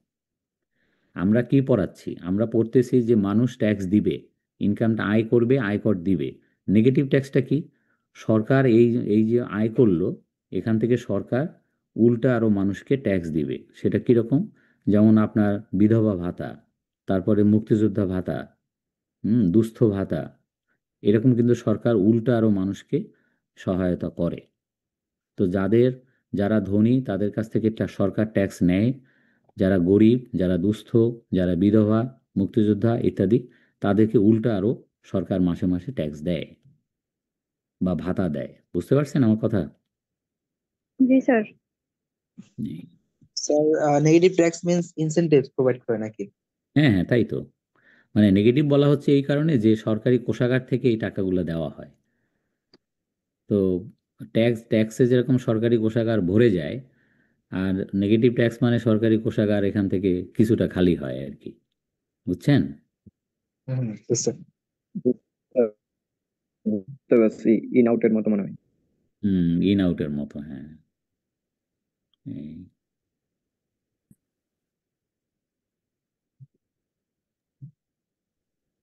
আমরা কি পড়াচ্ছি? আমরা পড়তেছি যে মানুষ ট্যাক্স দিবে, ইনকামটা আয় করবে, আয়কর দিবে। নেগেটিভ ট্যাক্সটা কি? সরকার এই এই যে আয় করলো, এখান থেকে সরকার উল্টা আরও মানুষকে ট্যাক্স দিবে। সেটা কীরকম? যেমন আপনার বিধবা ভাতা, তারপরে মুক্তিযোদ্ধা ভাতা, দুস্থ ভাতা, এরকম কিন্তু সরকার উল্টা আরও মানুষকে সহায়তা করে। তো যারা ধনী তাদের কাছ থেকে সরকার ট্যাক্স নেয়, যারা গরিব, যারা দুস্থ, যারা বিধবা, মুক্তিযোদ্ধা ইত্যাদি, তাদেরকে উল্টা আরও সরকার মাসে মাসে ট্যাক্স দেয় বা ভাতা দেয়। বুঝতে পারছেন আমার কথা? জি sir. Sir, negative tax means incentives provide করে নাকি? হ্যাঁ হ্যাঁ, তাই তো। মানে নেগেটিভ বলা হচ্ছে এই কারণে যে সরকারি কোষাগার থেকে এই টাকাগুলো দেওয়া হয়। তো ট্যাক্সে যেরকম সরকারি কোষাগার ভরে যায়, আর নেগেটিভ ট্যাক্স মানে সরকারি কোষাগার এখান থেকে কিছুটা খালি হয় আর কি। বুঝছেন? স্যার, বুঝতে পারছি, ইন আউটের মতো মনে হয়। ইন আউটের মতো, হ্যাঁ। এই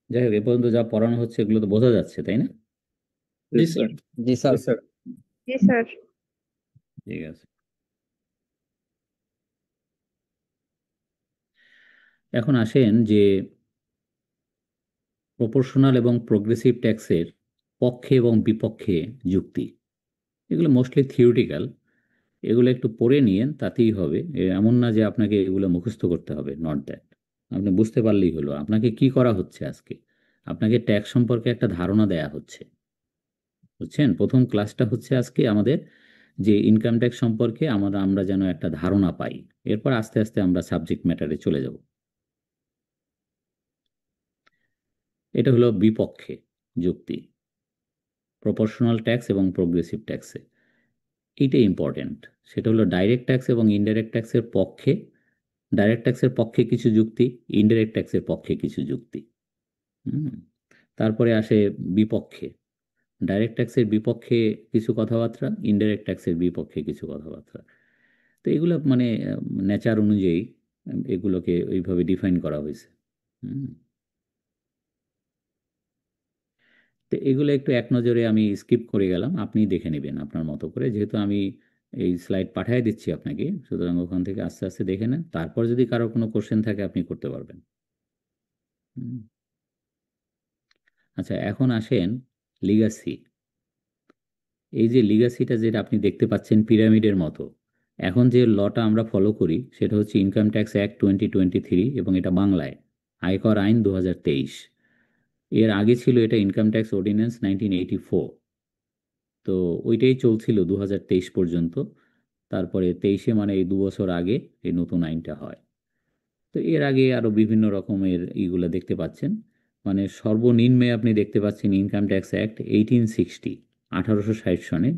যাই হোক, এ পর্যন্ত যা পড়ানো হচ্ছে এগুলো তো বোঝা যাচ্ছে, তাই না? জি স্যার। জি স্যার। জি স্যার। ঠিক আছে। এখন আসেন যে প্রপোর্শনাল এবং প্রোগ্রেসিভ ট্যাক্সের পক্ষে এবং বিপক্ষে যুক্তি। এগুলো মোস্টলি থিওরিটিক্যাল, এগুলো একটু পড়ে নিয়েন, তাতেই হবে। এমন না যে আপনাকে এগুলো মুখস্থ করতে হবে, নট দ্যাট। আপনি বুঝতে পারলেই হলো। আপনাকে কি করা হচ্ছে আজকে? আপনাকে ট্যাক্স সম্পর্কে একটা ধারণা দেয়া হচ্ছে, বুঝছেন? প্রথম ক্লাসটা হচ্ছে আজকে আমাদের যে ইনকাম ট্যাক্স সম্পর্কে আমরা যেন একটা ধারণা পাই। এরপর আস্তে আস্তে আমরা সাবজেক্ট ম্যাটারে চলে যাব। এটা হলো বিপক্ষে যুক্তি, প্রপোর্শনাল ট্যাক্স এবং প্রোগ্রেসিভ ট্যাক্সে। এইটাই ইম্পর্টেন্ট। সেটা হলো ডাইরেক্ট ট্যাক্স এবং ইনডাইরেক্ট ট্যাক্সের পক্ষে, ডাইরেক্ট ট্যাক্সের পক্ষে কিছু যুক্তি, ইনডাইরেক্ট ট্যাক্সের পক্ষে কিছু যুক্তি। তারপরে আসে বিপক্ষে, ডাইরেক্ট ট্যাক্সের বিপক্ষে কিছু কথাবার্তা, ইনডাইরেক্ট ট্যাক্সের বিপক্ষে কিছু কথাবার্তা। তো এগুলো মানে নেচার অনুযায়ী এগুলোকে ওইভাবে ডিফাইন করা হয়েছে। তো এগুলো একটু এক নজরে আমি স্কিপ করে গেলাম, আপনি দেখে নেবেন আপনার মতো করে, যেহেতু আমি এই স্লাইড পাঠিয়ে দিচ্ছি আপনাকে, সুতরাং ওখান থেকে আস্তে আস্তে দেখে নেন, তারপর যদি কারো কোনো কোশ্চেন থাকে আপনি করতে পারবেন। আচ্ছা, এখন আসেন লিগাসি। এই যে লিগাসিটা যেটা আপনি দেখতে পাচ্ছেন পিরামিডের মতো, এখন যে লটা আমরা ফলো করি সেটা হচ্ছে ইনকাম ট্যাক্স অ্যাক্ট 2023, এবং এটা বাংলায় আয়কর আইন 2023। এর আগে ছিল এটা ইনকাম ট্যাক্স অর্ডিন্যান্স 1984। তো ওইটাই চলছিল 2023 পর্যন্ত। তারপরে 23-এ মানে এই 2 বছর আগে এই নতুন আইনটা হয়। তো এর আগে আরও বিভিন্ন রকমের এইগুলো দেখতে পাচ্ছেন। মানে সর্বনিম্নে আপনি দেখতে পাচ্ছেন ইনকাম ট্যাক্স অ্যাক্ট 1860, 1860 সনে,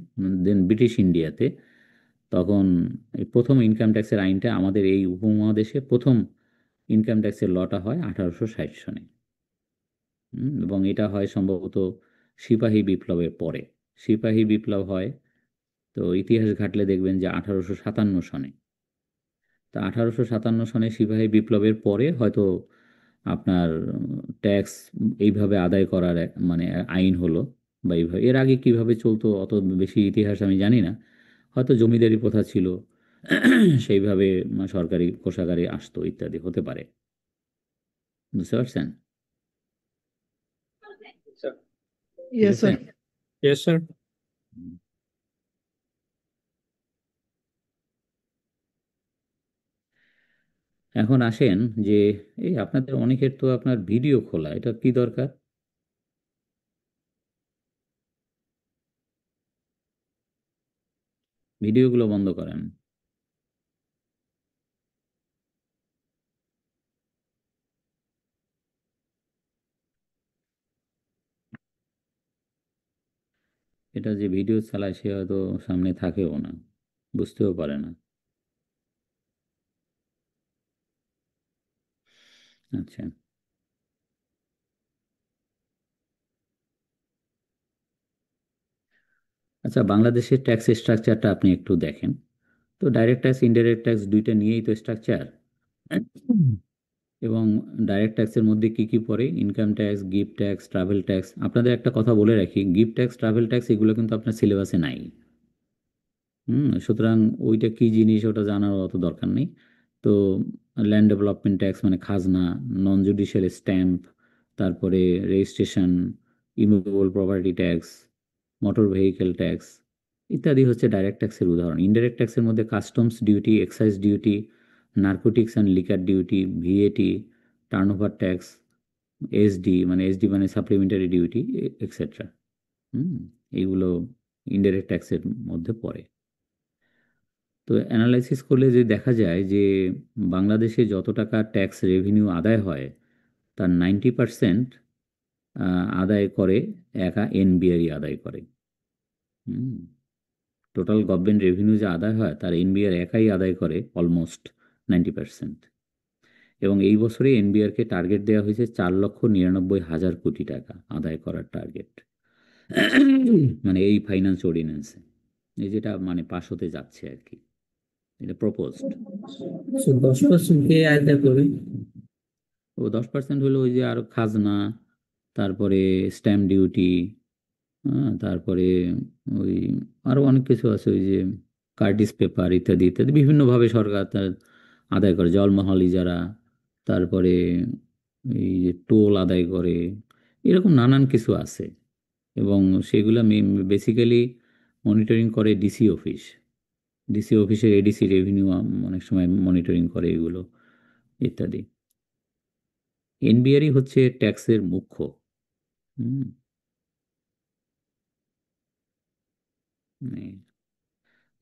দেন ব্রিটিশ ইন্ডিয়াতে তখন এই প্রথম ইনকাম ট্যাক্সের আইনটা আমাদের এই উপমহাদেশে প্রথম ইনকাম ট্যাক্সের লটা হয় 1860 সনে। এবং এটা হয় সম্ভবত সিপাহী বিপ্লবের পরে। সিপাহী বিপ্লব হয়, তো ইতিহাস ঘাটলে দেখবেন যে 1857 সনে। তা 1857 সনে সিপাহী বিপ্লবের পরে হয়তো আপনার ট্যাক্স এইভাবে আদায় করার মানে আইন হলো, বা এইভাবে। এর আগে কিভাবে চলতো অত বেশি ইতিহাস আমি জানি না, হয়তো জমিদারি প্রথা ছিল, সেইভাবে সরকারি কোষাগারে আসতো ইত্যাদি হতে পারে। বুঝতে পারছেন? Yes, sir. Yes, sir. এখন আসেন যে এই আপনাদের অনেকের তো আপনার ভিডিও খোলা, এটা কি দরকার? ভিডিওগুলো বন্ধ করেন। এটা যে ভিডিও চালায় সে হয়তো সামনে থাকেও না, বুঝতেও পারে না। আচ্ছা আচ্ছা, বাংলাদেশের ট্যাক্স স্ট্রাকচারটা আপনি একটু দেখেন তো। ডাইরেক্ট ট্যাক্স, ইনডাইরেক্ট ট্যাক্স দুইটা নিয়েই তো স্ট্রাকচার। এবং ডাইরেক্ট ট্যাক্সের মধ্যে কি কি পড়ে? Income tax, gift tax, travel tax. আপনাদের একটা কথা বলে রাখি, গিফট ট্যাক্স, ট্রাভেল ট্যাক্স এগুলো কিন্তু আপনার সিলেবাসে নাই। সুতরাং ওইটা কি জিনিস ওটা জানার অত দরকার নেই। তো ল্যান্ড ডেভেলপমেন্ট ট্যাক্স মানে খাজনা, নন জুডিশিয়াল স্ট্যাম্প, তারপরে registration, immovable property tax, motor vehicle tax ইত্যাদি হচ্ছে ডাইরেক্ট ট্যাক্সের উদাহরণ। ইনডাইরেক্ট ট্যাক্সের মধ্যে customs duty, excise duty, narcotics and liquor duty, VAT, turnover tax, SD মানে সাপ্লিমেন্টারি ডিউটি, এক্সেট্রা। এইগুলো ইনডাইরেক্ট ট্যাক্সের মধ্যে পড়ে। তো অ্যানালাইসিস করলে যে দেখা যায় যে বাংলাদেশে যত টাকা ট্যাক্স রেভিনিউ আদায় হয় তার 90% আদায় করে একা এনবিআরই আদায় করে। টোটাল গভর্নমেন্ট রেভিনিউ যে আদায় হয় তার এনবিআর একাই আদায় করে অলমোস্ট 90%। এবং এই বছরে এনবিআরকে টার্গেট দেওয়া হয়েছে 4,99,000 কোটি টাকা আদায় করার টার্গেট, মানে এই ফাইন্যান্স অর্ডিন্যান্সে, এই যেটা মানে পাশ হতে যাচ্ছে আর কি, এটা প্রপোজড। 10% কে আদায় করে? ও 10% হলো ওই যে আরো খাজনা, তারপরে স্ট্যাম্প ডিউটি, তারপরে ওই আরো অনেক কিছু আছে, ওই যে কার্টিস পেপার ইত্যাদি ইত্যাদি বিভিন্নভাবে সরকার তার আদায় করে, জলমহল ইজারা, তারপরে এই যে টোল আদায় করে, এরকম নানান কিছু আছে। এবং সেগুলো বেসিক্যালি মনিটরিং করে ডিসি অফিস। ডিসি অফিসের এডিসি রেভিনিউ অনেক সময় মনিটরিং করে এগুলো ইত্যাদি। এনবিআরই হচ্ছে ট্যাক্সের মুখ্য।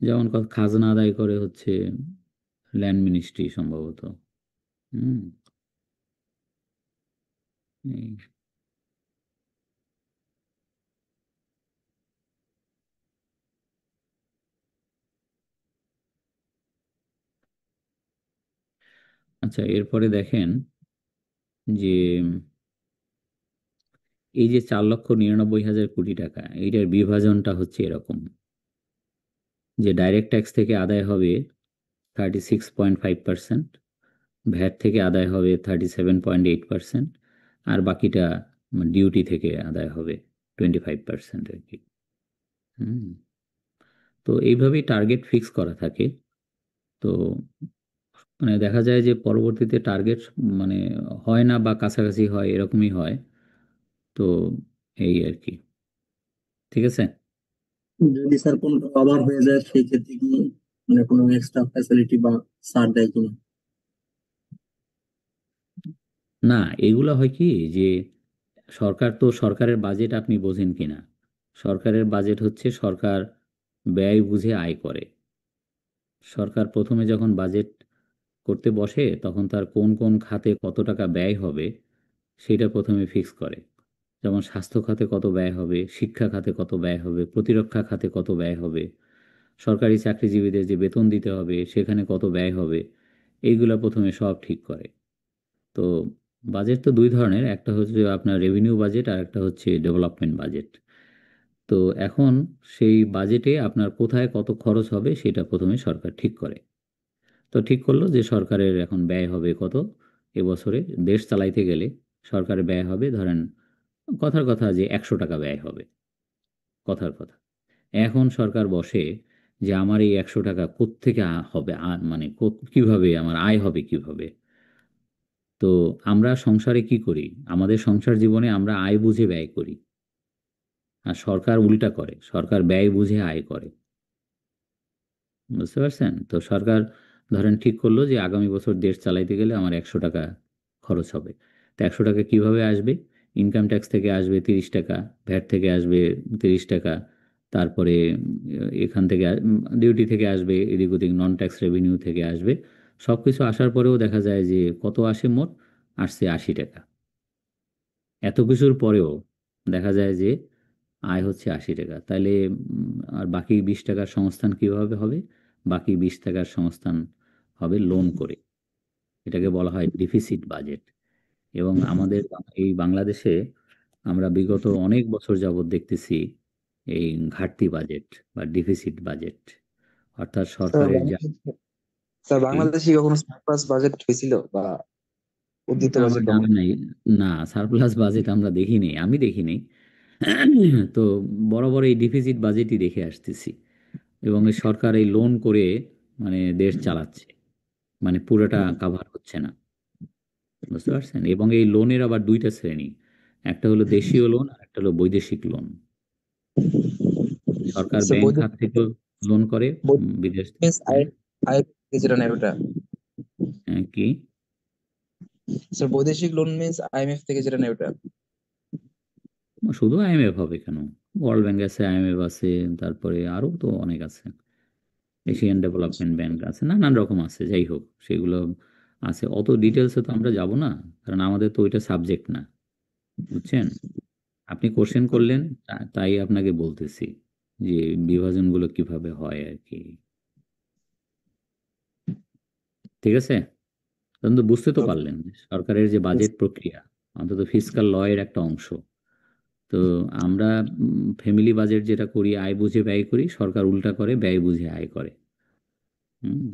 যেমন খাজনা আদায় করে হচ্ছে ল্যান্ড মিনিস্ট্রি সম্ভবত। এই আচ্ছা, এরপরে দেখেন যে এই যে 4,99,000 কোটি টাকা, এইটার বিভাজনটা হচ্ছে এরকম যে ডাইরেক্ট ট্যাক্স থেকে আদায় হবে 36.5%, ভ্যাট থেকে আদায় হবে 37.8%, আর বাকিটা ডিউটি থেকে আদায় হবে 25% আর কি। তো এইভাবেই টার্গেট ফিক্স করা থাকে। তো মানে দেখা যায় যে পরবর্তীতে টার্গেট মানে হয় না বা কাছাকাছি হয়, এরকমই হয়। তো এই আর কি। ঠিক আছে। যদি স্যার কোনটা কভার হয়ে যায় সেই ক্ষেত্রে কি মানে কোনো এক্সট্রা ফ্যাসিলিটি বা ছাড় দেয় কিনা? না, এগুলো হয় কি যে সরকারের বাজেট আপনি বোঝেন কিনা। সরকারের বাজেট হচ্ছে সরকার ব্যয় বুঝে আয় করে। সরকার প্রথমে যখন বাজেট করতে বসে তখন তার কোন কোন খাতে কত টাকা ব্যয় হবে সেটা প্রথমে ফিক্স করে। যেমন স্বাস্থ্য খাতে কত ব্যয় হবে, শিক্ষা খাতে কত ব্যয় হবে, প্রতিরক্ষা খাতে কত ব্যয় হবে, সরকারি চাকরিজীবীদের যে বেতন দিতে হবে সেখানে কত ব্যয় হবে, এইগুলো প্রথমে সব ঠিক করে। তো বাজেট তো দুই ধরনের, একটা হচ্ছে আপনার রেভিনিউ বাজেট আর একটা হচ্ছে ডেভেলপমেন্ট বাজেট। তো এখন সেই বাজেটে আপনার কোথায় কত খরচ হবে সেটা প্রথমে সরকার ঠিক করে। তো ঠিক করলো যে সরকারের এখন ব্যয় হবে কত, এবছরে দেশ চালাইতে গেলে সরকারের ব্যয় হবে ধরেন কথার কথা যে 100 টাকা ব্যয় হবে, কথার কথা। এখন সরকার বসে যে আমার এই 100 টাকা কোত্থেকে হবে, মানে কিভাবে আমার আয় হবে কিভাবে। তো আমরা সংসারে কি করি, আমাদের সংসার জীবনে আমরা আয় বুঝে ব্যয় করি, আর সরকার উল্টা করে, সরকার ব্যয় বুঝে আয় করে। বুঝতে পারছেন? তো সরকার ধরেন ঠিক করলো যে আগামী বছর দেশ চালাইতে গেলে আমার 100 টাকা খরচ হবে। তো 100 টাকা কিভাবে আসবে? ইনকাম ট্যাক্স থেকে আসবে 30 টাকা, ভ্যাট থেকে আসবে 30 টাকা, তারপরে এখান থেকে ডিউটি থেকে আসবে, এদিক ওদিক নন ট্যাক্স রেভিনিউ থেকে আসবে। সব কিছু আসার পরেও দেখা যায় যে কত আসে, মোট আসছে 80 টাকা। এত কিছুর পরেও দেখা যায় যে আয় হচ্ছে 80 টাকা। তাহলে আর বাকি 20 টাকার সংস্থান কিভাবে হবে? বাকি 20 টাকার সংস্থান হবে লোন করে। এটাকে বলা হয় ডিফিসিট বাজেট। এবং আমাদের এই বাংলাদেশে আমরা বিগত অনেক বছর যাবৎ দেখতেছি এই ঘাটতি বাজেট বা ডিফিসিট বাজেট, অর্থাৎ সরকারের যা স্যার কি, বাংলাদেশে কি কখনো সারপ্লাস বাজেট হয়েছিল বা উদ্ধৃত এটা আমার বাজেট জানা নাই। না, সারপ্লাস বাজেট আমরা দেখিনি, আমি দেখিনি। তো বরাবর এই ডিফিসিট বাজেটই দেখে আসতেছি। এবং এই সরকার এই লোন করে মানে দেশ চালাচ্ছে, মানে পুরোটা কাভার হচ্ছে না। বুঝতে পারছেন? এবং এই লোনের আবার দুইটা শ্রেণী, একটা হলো দেশীয় লোন আর একটা হলো বৈদেশিক লোন। সরকার স্যার ব্যাংক খাত থেকেও লোন করে, বিদেশ থেকে। হ্যাঁ, থেকে যেটা নেয় ওটা। হ্যাঁ, কি? স্যার বৈদেশিক লোন মিন্স আইএমএফ থেকে যেটা নেয় ওটা। শুধু আইএমএফ হবে কেন? ওয়ার্ল্ড ব্যাংক আছে, আইএমএফ আছে, তারপরে আরো তো অনেক আছে, এশিয়ান ডেভেলপমেন্ট ব্যাংক আছে, নানান রকম আছে। যাই হোক, সেগুলো আছে, অত ডিটেলসে তো আমরা যাব না, কারণ আমাদের তো ওইটা সাবজেক্ট না। বুঝছেন? আপনি কোশ্চেন করলেন, তাই আপনাকে বলতেছি যে বিভাজনগুলো কিভাবে হয় আর কি। ঠিক আছে? তখন তো বুঝতে তো পারলেন সরকারের যে বাজেট প্রক্রিয়া অন্তত ফিসকাল ল এর একটা অংশ। তো আমরা ফ্যামিলি বাজেট যেটা করি, আয় বুঝে ব্যয় করি, সরকার উল্টা করে ব্যয় বুঝে আয় করে। হুম।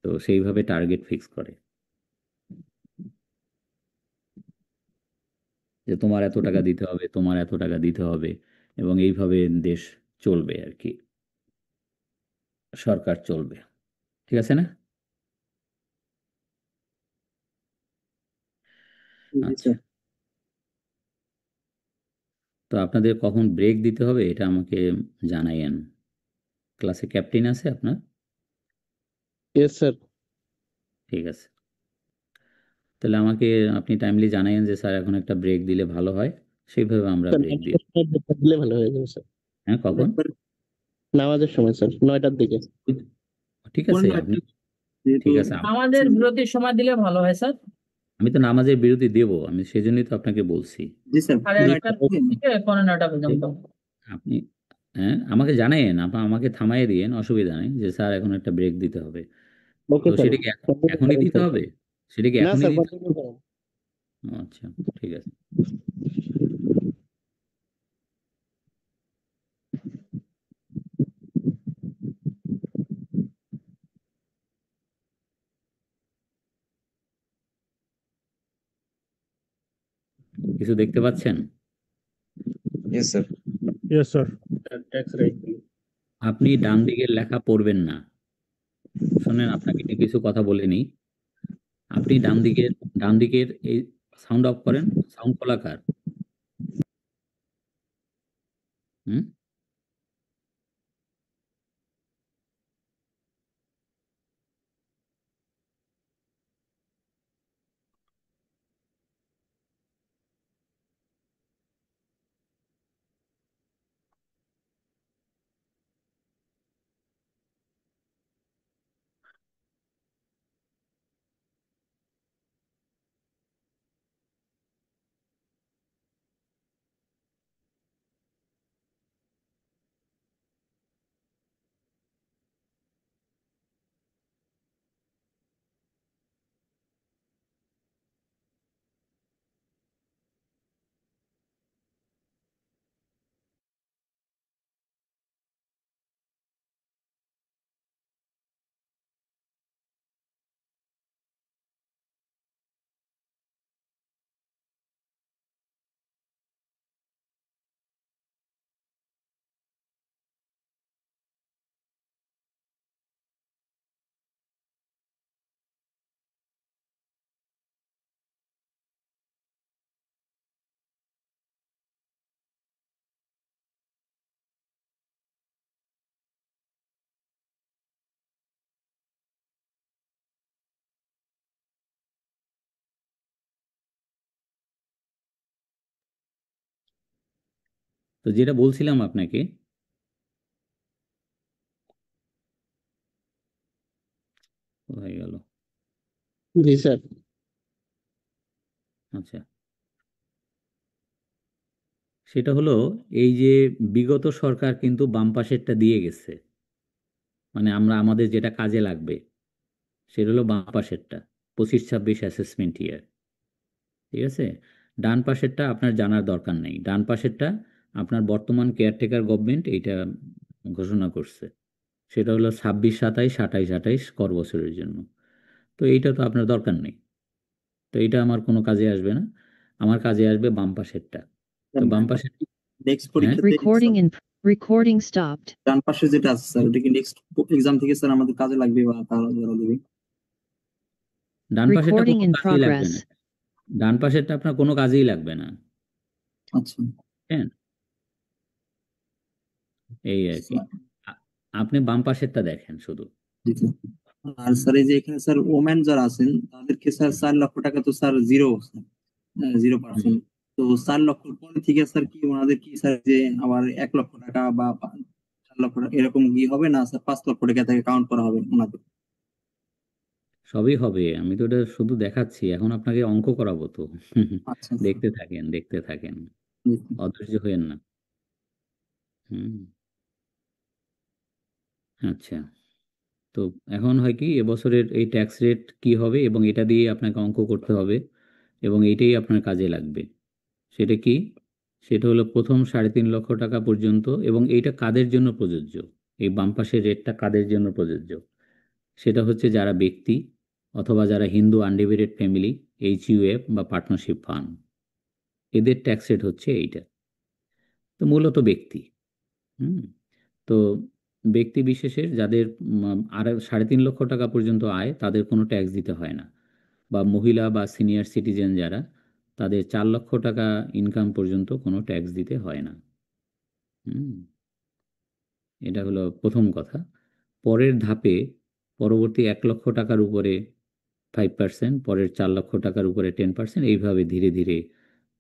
তো সেইভাবে টার্গেট ফিক্স করে যে তোমার এত টাকা দিতে হবে, তোমার এত টাকা দিতে হবে, এবং এইভাবে দেশ চলবে আর কি, সরকার চলবে। ঠিক আছে না? জি আচ্ছা, স্যার। তো আপনাদের কখন ব্রেক দিতে হবে এটা আমাকে জানাইয়েন। ক্লাসে ক্যাপ্টেন আছে আপনার? Yes sir. ঠিক আছে, তাহলে আমাকে আপনি টাইমলি জানাইয়েন যে স্যার এখন একটা ব্রেক দিলে ভালো হয়, সেইভাবে আমরা স্যার ব্রেক দিই। 9টার সময় ব্রেকটা দিলে ভালো হয়ে যাবে স্যার। হ্যাঁ, কখন? নামাজের সময় স্যার 9টার দিকে। ঠিক আছে, আপনি ঠিক আছে। আমাদের বিরতির সময় দিলে ভালো হয় স্যার। আমি তো নামাজের বিরতি দেব, আমি সেজন্যই তো আপনাকে বলছি। জি স্যার। সাড়ে 8টা থেকে 9:30 পর্যন্ত। আপনি হ্যাঁ আমাকে জানাইয়েন, আমাকে থামাইয়ে দিয়েন, অসুবিধা নেই যে স্যার এখন একটা ব্রেক দিতে হবে। ওকে তো স্যার। সেটা কি এখনই দিতে হবে? সেটা কি না এখনই স্যার, দিতে কন্টিনিউ করেন। আচ্ছা, ঠিক আছে। কিছু দেখতে পাচ্ছেন? Yes sir. Yes sir. Tax right. আপনি ডান দিকের লেখা পড়বেন না। শোনেন, আপনাকে নিয়ে কিছু কথা বলে নিই। আপনি ডান দিকের এই সাউন্ড অফ করেন। সাউন্ড খোলা কার? হুম? তো যেটা বলছিলাম আপনাকে, হয়ে গেল। জি স্যার। আচ্ছা, সেটা হলো এই যে বিগত সরকার কিন্তু বাম পাশেরটা দিয়ে গেছে, মানে আমরা আমাদের যেটা কাজে লাগবে সেটা হলো বাম পাশেরটা, 25-26 অ্যাসেসমেন্ট ইয়ার। ঠিক আছে? ডান পাশেরটা আপনার জানার দরকার নেই। ডান পাশেরটা আপনার বর্তমান কেয়ারটেকার গভর্নমেন্ট এইটা ঘোষণা করছে, সেটা হলো 26-27, 27-28 কর বছরের জন্য। তো এইটা তো আপনার দরকার নেই, তো এটা আমার কোনো কাজে আসবে না। আমার কাজে আসবে বাম পাশেরটা। তো বাম পাশের নেক্সট হ্যাঁ, পরীক্ষাতে Recording stopped. ডান পাশে যেটা আছে স্যার ওটা কি নেক্সট এক্সাম থেকে স্যার আমাদের কাজে লাগবে বা তারা যারা দেবে? ডান পাশেরটা Recording কোনো in কাজেই লাগবে progress. না। ডান পাশেরটা আপনার কোনো কাজেই লাগবে না। আচ্ছা হ্যাঁ, এই আর কি। আপনি বাম পাশেরটা দেখেন শুধু। জি স্যার। আর স্যার এই যে এখানে স্যার ওমেন যারা আছেন তাদেরকে স্যার 4 লক্ষ টাকা তো স্যার 0%। তো 4 লক্ষ পরে থেকে স্যার কি ওনাদের কি স্যার যে আবার 1 লক্ষ টাকা বা 4 লক্ষ টাকা এরকম কি হবে না স্যার 5 লক্ষ টাকা থেকে কাউন্ট করা হবে ওনাদের? সবই হবে, আমি তো এটা শুধু দেখাচ্ছি, এখন আপনাকে অঙ্ক করাবো তো। আচ্ছা দেখতে থাকেন, দেখতে থাকেন, জি, অধৈর্য হয়েন না। হুম, আচ্ছা। তো এখন হয় কি, এবছরের এই ট্যাক্স রেট কি হবে এবং এটা দিয়ে আপনাকে অঙ্ক করতে হবে এবং এটাই আপনার কাজে লাগবে। সেটা কি? সেটা হলো প্রথম 3.5 লক্ষ টাকা পর্যন্ত, এবং এইটা কাদের জন্য প্রযোজ্য, এই বাম পাশের রেটটা কাদের জন্য প্রযোজ্য? সেটা হচ্ছে যারা ব্যক্তি অথবা যারা হিন্দু আনডিভাইডেড ফ্যামিলি, HUF বা পার্টনারশিপ ফান্ড, এদের ট্যাক্স রেট হচ্ছে এইটা। তো মূলত ব্যক্তি। হুম, তো ব্যক্তি বিশেষের যাদের আর 3.5 লক্ষ টাকা পর্যন্ত আয়, তাদের কোনো ট্যাক্স দিতে হয় না। বা মহিলা বা সিনিয়র সিটিজেন যারা, তাদের 4 লক্ষ টাকা ইনকাম পর্যন্ত কোনো ট্যাক্স দিতে হয় না। হুম, এটা হলো প্রথম কথা। পরের ধাপে পরবর্তী 1 লক্ষ টাকার উপরে 5%, পরের 4 লক্ষ টাকার উপরে 10%, এইভাবে ধীরে ধীরে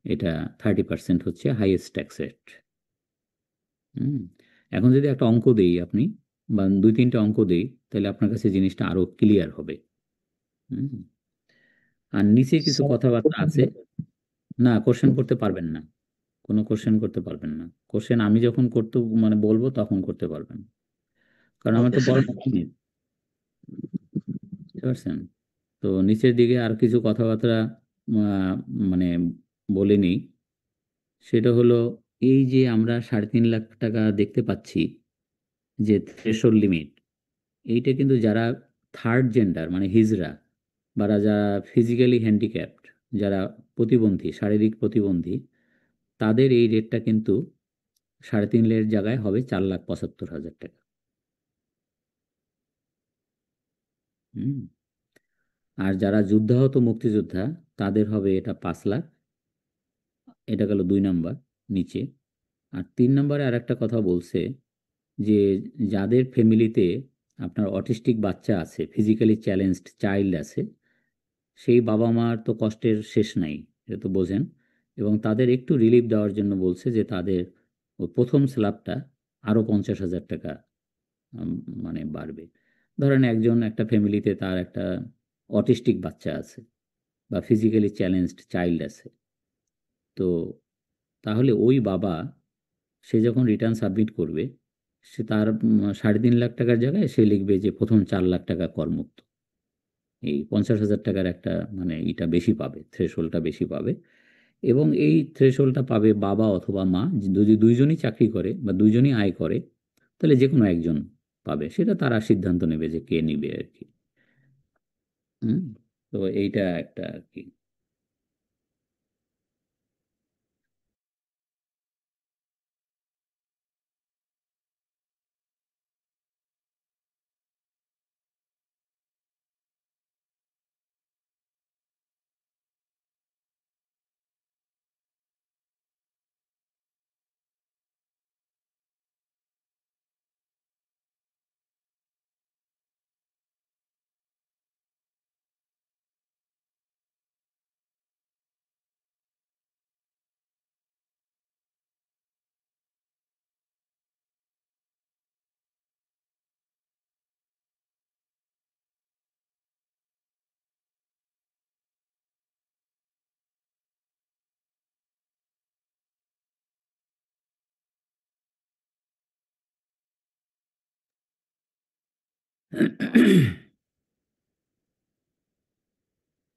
এটা 30% হচ্ছে হাইয়েস্ট ট্যাক্স রেট। এখন যদি একটা অঙ্ক দেই আপনি, বা 2-3টে অঙ্ক দেই, তাহলে আপনার কাছে জিনিসটা আরো ক্লিয়ার হবে। হুম, আর নিচে কিছু কথাবার্তা আছে। না, কোশ্চেন করতে পারবেন না, কোনো কোশ্চেন করতে পারবেন না। কোশ্চেন আমি যখন করতে মানে বলবো তখন করতে পারবেন, কারণ আমার তো বড় বুঝতে পারছেন। তো নিচের দিকে আর কিছু কথাবার্তা মানে বলে নিই। সেটা হলো এই যে আমরা 3.5 লাখ টাকা দেখতে পাচ্ছি যে থ্রেশহোল্ড লিমিট, এইটা কিন্তু যারা থার্ড জেন্ডার মানে হিজড়া বা যারা ফিজিক্যালি হ্যান্ডিক্যাপড, যারা প্রতিবন্ধী, শারীরিক প্রতিবন্ধী, তাদের এই রেটটা কিন্তু 3.5 লাখের জায়গায় হবে 4,75,000 টাকা। আর যারা যুদ্ধাহত মুক্তিযোদ্ধা তাদের হবে এটা 5 লাখ। এটা গেল 2 নাম্বার নিচে। আর 3 নম্বরে আর একটা কথা বলছে যে যাদের ফ্যামিলিতে আপনার অটিস্টিক বাচ্চা আছে, ফিজিক্যালি চ্যালেঞ্জড চাইল্ড আছে, সেই বাবা মার তো কষ্টের শেষ নাই, এটা তো বোঝেন। এবং তাদের একটু রিলিফ দেওয়ার জন্য বলছে যে তাদের ওই প্রথম স্ল্যাবটা আরও 50,000 টাকা মানে বাড়বে। ধরেন একটা ফ্যামিলিতে তার একটা অটিস্টিক বাচ্চা আছে বা ফিজিক্যালি চ্যালেঞ্জড চাইল্ড আছে, তো তাহলে ওই বাবা সে যখন রিটার্ন সাবমিট করবে সে তার 3.5 লাখ টাকার জায়গায় সে লিখবে যে প্রথম 4 লাখ টাকা করমুক্ত। এই 50,000 টাকার একটা মানে এটা বেশি পাবে, থ্রেশহোল্ডটা বেশি পাবে। এবং এই থ্রেশহোল্ডটা পাবে বাবা অথবা মা, যদি দুইজনই চাকরি করে বা দুইজনই আয় করে তাহলে যে কোনো একজন পাবে, সেটা তারা সিদ্ধান্ত নেবে যে কে নিবে আর কি। তো এইটা একটা আর কি।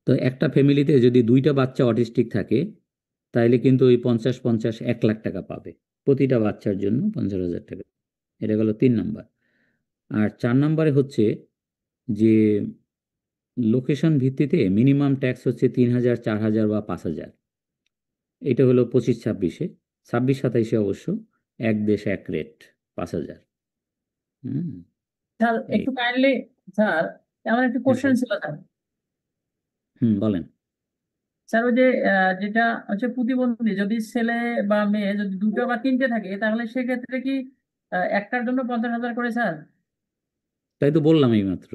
তো একটা ফ্যামিলিতে যদি 2টা বাচ্চা অটিস্টিক থাকে তাহলে কিন্তু ওই 50-50 1 লাখ টাকা পাবে প্রতিটা বাচ্চার জন্য 50,000 টাকা। এটা গেল 3 নাম্বার। আর 4 নম্বরে হচ্ছে যে লোকেশন ভিত্তিতে মিনিমাম ট্যাক্স হচ্ছে 3,000, 4,000 বা 5,000। এটা হলো 25-26-এ, 26-27-এ অবশ্য এক দেশ এক রেট 5,000। স্যার একটু কাইন্ডলি স্যার আমার একটা কোশ্চেন ছিল স্যার। বলেন স্যার ওই যে যেটা হচ্ছে প্রতিবন্ধী যদি ছেলে বা মেয়ে যদি 2টো বা 3টে থাকে তাহলে সেক্ষেত্রে কি একটার জন্য 50,000 করে স্যার? তাই তো বললাম এইমাত্র।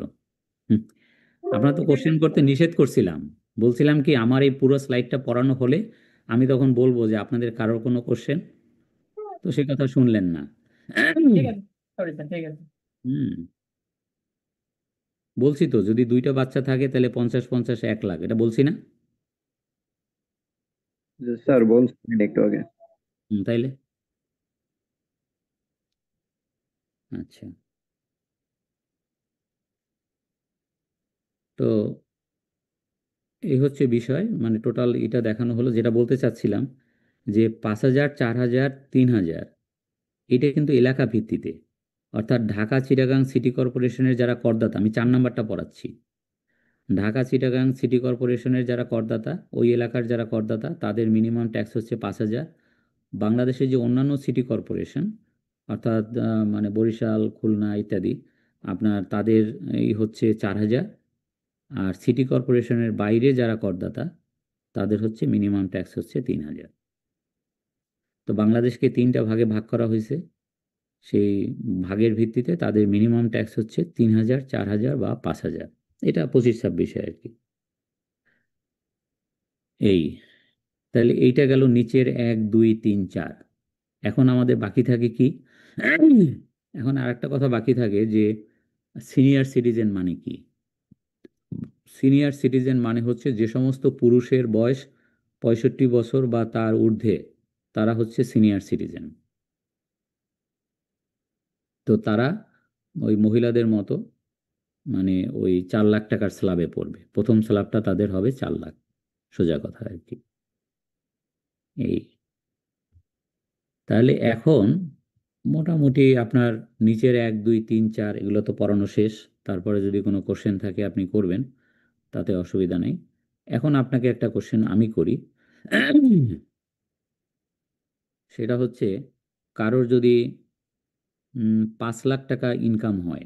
আপনার তো কোশ্চেন করতে নিষেধ করছিলাম, বলছিলাম কি আমার এই পুরো স্লাইডটা পড়ানো হলে আমি তখন বলবো যে আপনাদের কারোর কোনো কোশ্চেন, তো সে কথা শুনলেন না। ঠিক আছে, সরি স্যার, ঠিক আছে। বলছি তো যদি 2টা বাচ্চা থাকে তাহলে 50-50 1 লাখ, এটা বলছি না স্যার? বলছিলেন একটু আগে। তাইলে আচ্ছা। তো এই হচ্ছে বিষয়, মানে টোটাল এটা দেখানো হলো। যেটা বলতে চাচ্ছিলাম যে 5,000, 4,000, 3,000 এটা কিন্তু এলাকা ভিত্তিতে, অর্থাৎ ঢাকা চিটাগাং সিটি কর্পোরেশনের যারা করদাতা, আমি 4 নাম্বারটা পড়াচ্ছি, ঢাকা চিটাগাং সিটি কর্পোরেশনের যারা করদাতা, ওই এলাকার যারা করদাতা তাদের মিনিমাম ট্যাক্স হচ্ছে 5,000। বাংলাদেশের যে অন্যান্য সিটি কর্পোরেশন অর্থাৎ মানে বরিশাল, খুলনা ইত্যাদি আপনার তাদের এই হচ্ছে 4,000। আর সিটি কর্পোরেশনের বাইরে যারা করদাতা তাদের হচ্ছে মিনিমাম ট্যাক্স হচ্ছে 3,000। তো বাংলাদেশকে 3টা ভাগে ভাগ করা হয়েছে, সেই ভাগের ভিত্তিতে তাদের মিনিমাম ট্যাক্স হচ্ছে 3,000, 4,000 বা 5,000। এটা 25-26-এ আর কি। এই তাহলে এইটা গেল নিচের 1, 2, 3, 4। এখন আমাদের বাকি থাকে কি? এখন আরেকটা কথা বাকি থাকে যে সিনিয়র সিটিজেন মানে কি? সিনিয়র সিটিজেন মানে হচ্ছে যে সমস্ত পুরুষের বয়স 65 বছর বা তার ঊর্ধ্বে তারা হচ্ছে সিনিয়র সিটিজেন। তো তারা ওই মহিলাদের মতো মানে ওই 4 লাখ টাকার স্ল্যাবে পড়বে। প্রথম স্ল্যাবটা তাদের হবে 4 লাখ, সোজা কথা আর কি। এই তাহলে এখন মোটামুটি আপনার নিচের 1 2 3 4 এগুলো তো পড়ানো শেষ। তারপরে যদি কোনো কোশ্চেন থাকে আপনি করবেন, তাতে অসুবিধা নেই। এখন আপনাকে একটা কোশ্চেন আমি করি, সেটা হচ্ছে কারোর যদি 5 লাখ টাকা ইনকাম হয়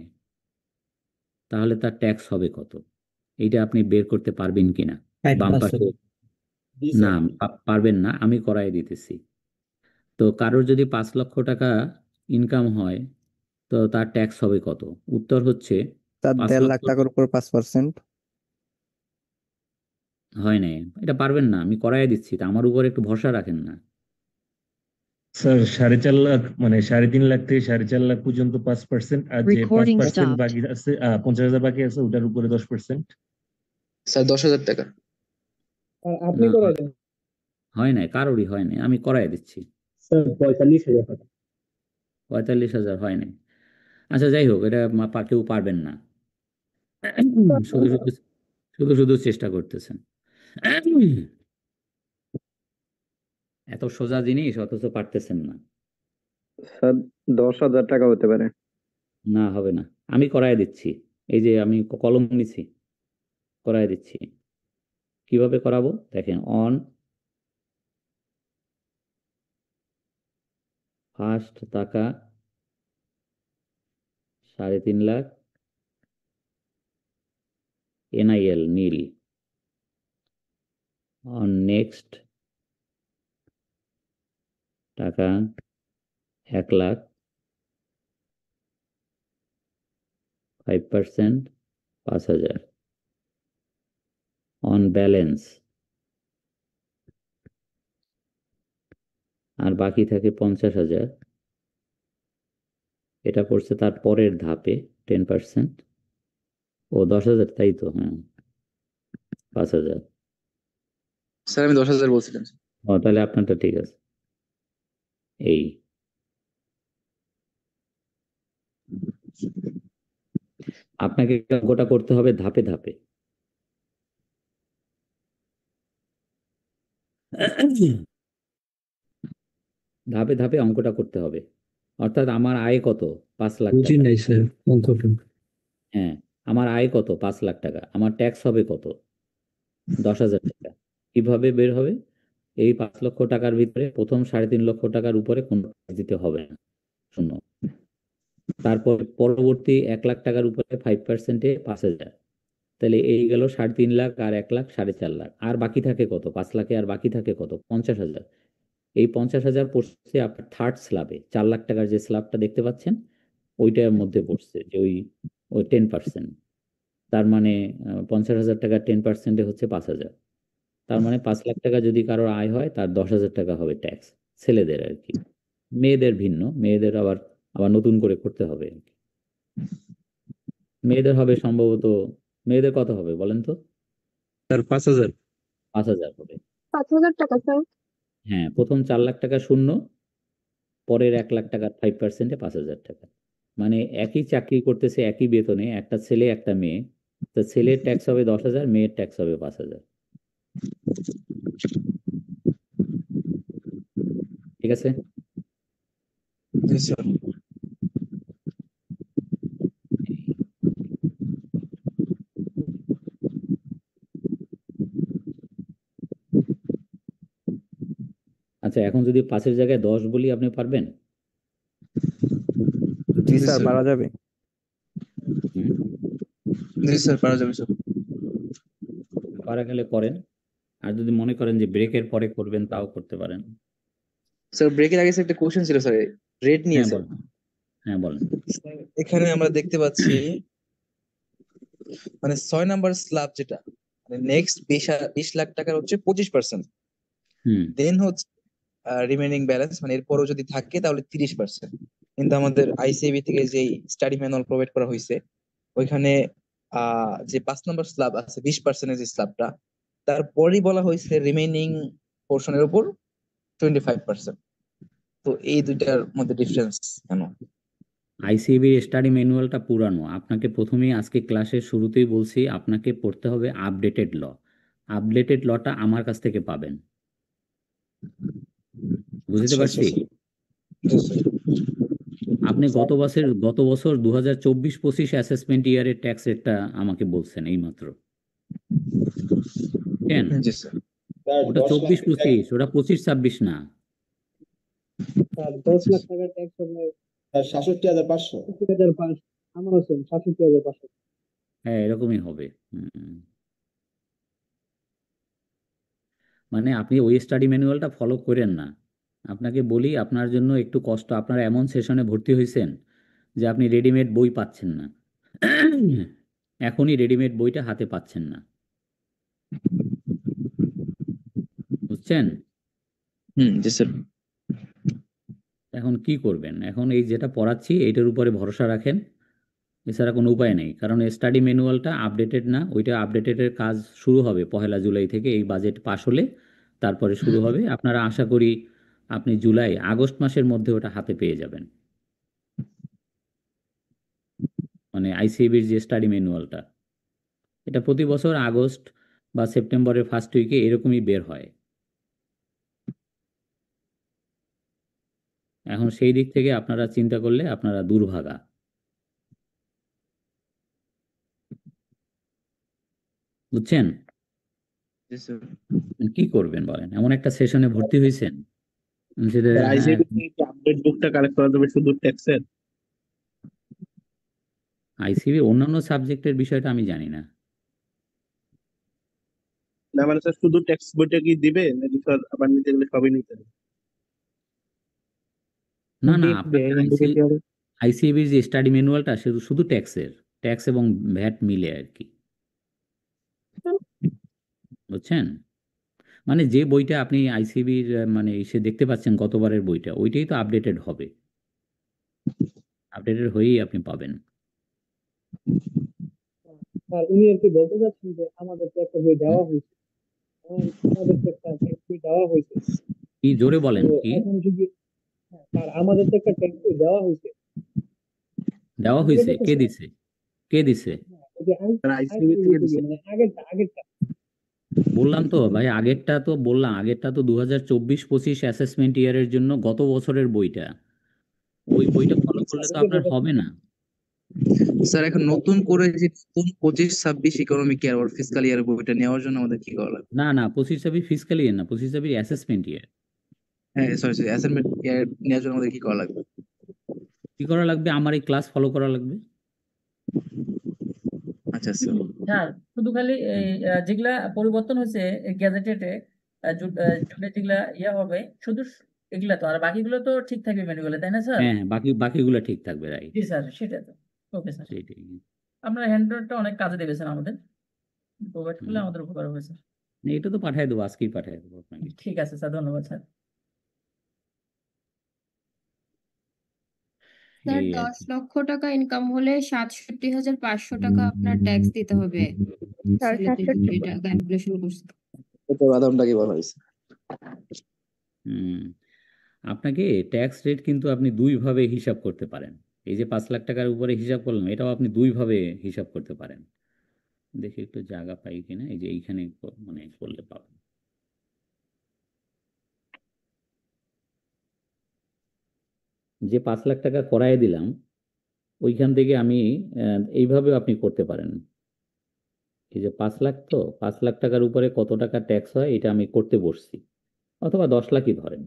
তাহলে তার ট্যাক্স হবে কত? এইটা আপনি বের করতে পারবেন কিনা? বাম পাশে না, পারবেন না, আমি করাই দিতেছি। তো কারোর যদি 5 লক্ষ টাকা ইনকাম হয় তো তার ট্যাক্স হবে কত? উত্তর হচ্ছে তার 5 1.5 লাখ লক্ষ টাকার উপর 5%। হয় নাই, এটা পারবেন না, আমি করাই দিচ্ছি, তা আমার উপর একটু ভরসা রাখেন না। স্যার 4.5 লাখ মানে 3.5 লাখ থেকে 4.5 লাখ পর্যন্ত 5%, আর যে Recording 5% stopped. বাকি আছে 50,000 বাকি আছে ওটার উপরে 10%। স্যার 10,000 টাকা। আপনি না, করাই দেন। হয় নাই, কারোরই হয় নাই, আমি করাই দিচ্ছি। স্যার 45,000 টাকা। 45,000 হয় নাই। আচ্ছা যাই হোক, এটা কেউ পারবেন না, শুধু শুধু শুধু শুধু চেষ্টা করতেছেন। এত সোজা জিনিস অথচ পারতেছেন না। স্যার 10,000 টাকা হতে পারে। না, হবে না, আমি করাই দিচ্ছি। এই যে আমি কলম নিছি, করাই দিচ্ছি। কিভাবে করাবো দেখেন। অন ফার্স্ট টাকা 3.5 lakh, NIL nil. On next টাকা 1 লাখ, 5% 5,000। অন ব্যালেন্স আর বাকি থাকে 50,000, এটা পড়ছে তার পরের ধাপে 10%। ও 10,000, তাই তো, হ্যাঁ 5,000। স্যার আমি 10,000 বলছিলাম। ও তাহলে আপনারটা ঠিক আছে। এই আপনাকে অঙ্কটা করতে হবে ধাপে ধাপে। ধাপে ধাপে অঙ্কটা করতে হবে। অর্থাৎ আমার আয় কত? 5 লাখ বুঝি টাকা। নাই স্যার অঙ্কটা। হ্যাঁ, আমার আয় কত? 5 লাখ টাকা। আমার ট্যাক্স হবে কত? 10,000 টাকা। কিভাবে বের হবে? এই 5 লক্ষ টাকার ভিতরে প্রথম 3.5 লক্ষ টাকার উপরে কোনো ট্যাক্স দিতে হবে না, শূন্য। তারপর পরবর্তী 1 লাখ টাকার উপরে 5%-এ 5,000। তাহলে এই গেল 3.5 লাখ, আর 1 লাখ 4.5 লাখ। আর বাকি থাকে কত? 5 লাখে আর বাকি থাকে কত? 50,000। এই 50,000 পড়ছে আপনার থার্ড স্ল্যাবে। 4 লাখ টাকার যে স্ল্যাবটা দেখতে পাচ্ছেন ওইটার মধ্যে পড়ছে, যে ওই ওই 10%। তার মানে 50,000 টাকা 10%-এ হচ্ছে 5,000। তার মানে 5 লাখ টাকা যদি কারোর আয় হয় তার 10,000 টাকা হবে ট্যাক্স, ছেলেদের আর কি। মেয়েদের ভিন্ন, মেয়েদের আবার আবার নতুন করে করতে হবে আর কি। মেয়েদের হবে সম্ভবত, মেয়েদের কত হবে বলেন তো? স্যার 5,000। 5,000 হবে। 5,000 টাকা স্যার। হ্যাঁ, প্রথম 4 লাখ টাকা শূন্য, পরের 1 লাখ টাকার 5%-এ 5,000 টাকা। মানে একই চাকরি করতেছে একই বেতনে একটা ছেলে একটা মেয়ে, তো ছেলের ট্যাক্স হবে 10,000, মেয়ের ট্যাক্স হবে 5,000। ঠিক আছে? জি স্যার। আচ্ছা, এখন যদি 5-এর জায়গায় 10 বলি আপনি পারবেন? জি স্যার, পারা যাবে। হুম, জি স্যার পারা যাবে স্যার। পারা গেলে করেন। আর যদি মনে করেন যে ব্রেকের পরে করবেন তাও করতে পারেন। স্যার ব্রেকের আগে স্যার একটা কোশ্চেন ছিল স্যার, রেট নিয়ে হ্যাঁ স্যার। বলেন, হ্যাঁ বলেন। এখানে আমরা দেখতে পাচ্ছি মানে 6 নাম্বার স্ল্যাব যেটা মানে নেক্সট 20 লাখ টাকার হচ্ছে 25%। হুম, দেন হচ্ছে রিমেইনিং ব্যালেন্স মানে এরপরও যদি থাকে তাহলে 30%। কিন্তু আমাদের আইসিএবি থেকে যে স্টাডি ম্যানুয়াল প্রোভাইড করা হয়েছে ওইখানে যে 5 নম্বর স্ল্যাব আছে 20% যে স্ল্যাবটা, তারপরই বলা হয়েছে রিমেইনিং পোর্শনের উপর 25%। তো এই দুইটার মধ্যে ডিফারেন্স কেন? আইসিএবির স্টাডি ম্যানুয়ালটা পুরানো। আপনাকে প্রথমেই আজকে ক্লাসের শুরুতেই বলছি আপনাকে পড়তে হবে আপডেটেড ল। আপডেটেড লটা আমার কাছ থেকে পাবেন। বুঝতে পারছি? আপনি গত বছর 2024-25 অ্যাসেসমেন্ট ইয়ারের ট্যাক্স রেটটা আমাকে বলছেন এইমাত্র। কেন? জি স্যার। ওটা 24-25, ওটা 25-26 না। 10 লাখ টাকার ট্যাক্স হবে 67,500। 67,500 আমার আছে 67,500। হ্যাঁ, এরকমই হবে। মানে আপনি ওই স্টাডি ম্যানুয়ালটা ফলো করেন না। আপনাকে বলি আপনার জন্য একটু কষ্ট। আপনারা এমন সেশনে ভর্তি হয়েছেন যে আপনি রেডিমেড বই পাচ্ছেন না। এখনই রেডিমেড বইটা হাতে পাচ্ছেন না। বুঝছেন? জি স্যার। এখন কি করবেন? এখন এই যেটা পড়াচ্ছি এইটার উপরে ভরসা রাখেন, এছাড়া কোনো উপায় নেই। কারণ স্টাডি ম্যানুয়ালটা আপডেটেড না। ওইটা আপডেটেডের কাজ শুরু হবে 1 জুলাই থেকে। এই বাজেট পাস হলে তারপরে শুরু হবে। আপনারা আশা করি আপনি আগস্ট মাসের মধ্যে ওটা হাতে পেয়ে যাবেন। মানে আইসিএবির যে স্টাডি ম্যানুয়ালটা, এটা প্রতি বছর আগস্ট বা সেপ্টেম্বরের ফার্স্ট উইকে এরকমই বের হয়। এখন সেই দিক থেকে আপনারা চিন্তা করলে আপনারা দুর্ভাগা। বুঝছেন? জি স্যার। কি করবেন বলেন? এমন একটা সেশনে ভর্তি হয়েছেন যেটা আইসিএবি থেকে কি আপডেট বুকটা কালেক্ট করা যাবে শুধু ট্যাক্সের? আইসিবি অন্যান্য সাবজেক্টের বিষয়টা আমি জানি না। না মানে স্যার শুধু ট্যাক্স বইটা কি দিবে নাকি স্যার আবার নিতে গেলে সবই নিতে হবে? না না, আপনাদের আইসিএবির যে স্টাডি ম্যানুয়ালটা শুধু ট্যাক্স এবং ভ্যাট মিলে আর কি। বুঝছেন? মানে যে বইটা আপনি আইসিবির মানে এসে দেখতে পাচ্ছেন গতবারের বইটা, ওইটাই তো আপডেটেড হবে। আপডেটেড হয়েই আপনি পাবেন। স্যার উনি আর কি বলতে চাচ্ছেন যে আমাদের তো একটা বই দেওয়া হয়েছে, আমাদের তো একটা ট্যাক্স বই দেওয়া হয়েছে, কি জোরে বলেন তো কি? এখন যদি স্যার আমাদের তো একটা ট্যাক্স বই দেওয়া হয়েছে। দেওয়া হয়েছে? কে দিছে? কে দিছে? ওই যে আইসিএবি থেকে দিছে। মানে আগেরটা বললাম তো ভাই, আগেরটা তো বললাম, আগেরটা তো 2024-25 অ্যাসেসমেন্ট ইয়ারের জন্য গত বছরের বইটা। ওই বইটা ফলো করলে তো আপনার হবে না। স্যার এখন নতুন করে যে 25-26 ইকোনমিক ইয়ার ওর ফিসকাল ইয়ার বইটা নেওয়ার জন্য আমাদের কি করা লাগবে? না না, 25-26 ফিসক্যাল ইয়ার না, 25-26 অ্যাসেসমেন্ট ইয়ার। হ্যাঁ সরি অ্যাসাইনমেন্ট ইয়ার নেওয়ার জন্য আমাদের কি করা লাগবে? কি করা লাগবে? আমার এই ক্লাস ফলো করা লাগবে। আচ্ছা স্যার। হ্যাঁ, শুধু খালি এই যেগুলা পরিবর্তন হয়েছে গ্যাজেটেডে জুনে যেগুলা হবে শুধু এগুলা তো, আর বাকিগুলো তো ঠিক থাকবে ম্যানুয়ালে, তাই না স্যার? হ্যাঁ হ্যাঁ, বাকিগুলো ঠিক থাকবে, রাইট। জি স্যার, সেটা তো ওকে স্যার। সেইটাই। আপনার হ্যান্ডটা অনেক কাজে দেবে স্যার, আমাদের প্রোভাইড করলে হুম। আমাদের উপকার হবে স্যার। এটা তো পাঠিয়ে দেবো, আজকেই পাঠিয়ে দেবো আপনাকে। ঠিক আছে স্যার, ধন্যবাদ স্যার। স্যার এই আর 10 কি। লক্ষ টাকা ইনকাম হলে 67,500 টাকা আপনার ট্যাক্স দিতে হবে। স্যার সিলেটে 67 এটা ক্যালকুলেশন করছে। এটা বাদামটা কি বলা হয়েছে? হুম। আপনাকে ট্যাক্স রেট কিন্তু আপনি দুইভাবে হিসাব করতে পারেন। এই যে 5 লাখ টাকার উপরে হিসাব করলাম, এটাও আপনি দুইভাবে হিসাব করতে পারেন। দেখি একটু জায়গা পাই কিনা। এই যে এইখানে মানে করলে পাবেন। যে 5 লাখ টাকা করায় দিলাম, ওইখান থেকে আমি এইভাবেও আপনি করতে পারেন। এই যে 5 লাখ, তো 5 লাখ টাকার উপরে কত টাকা ট্যাক্স হয় এটা আমি করতে বসছি। অথবা 10 লাখই ধরেন,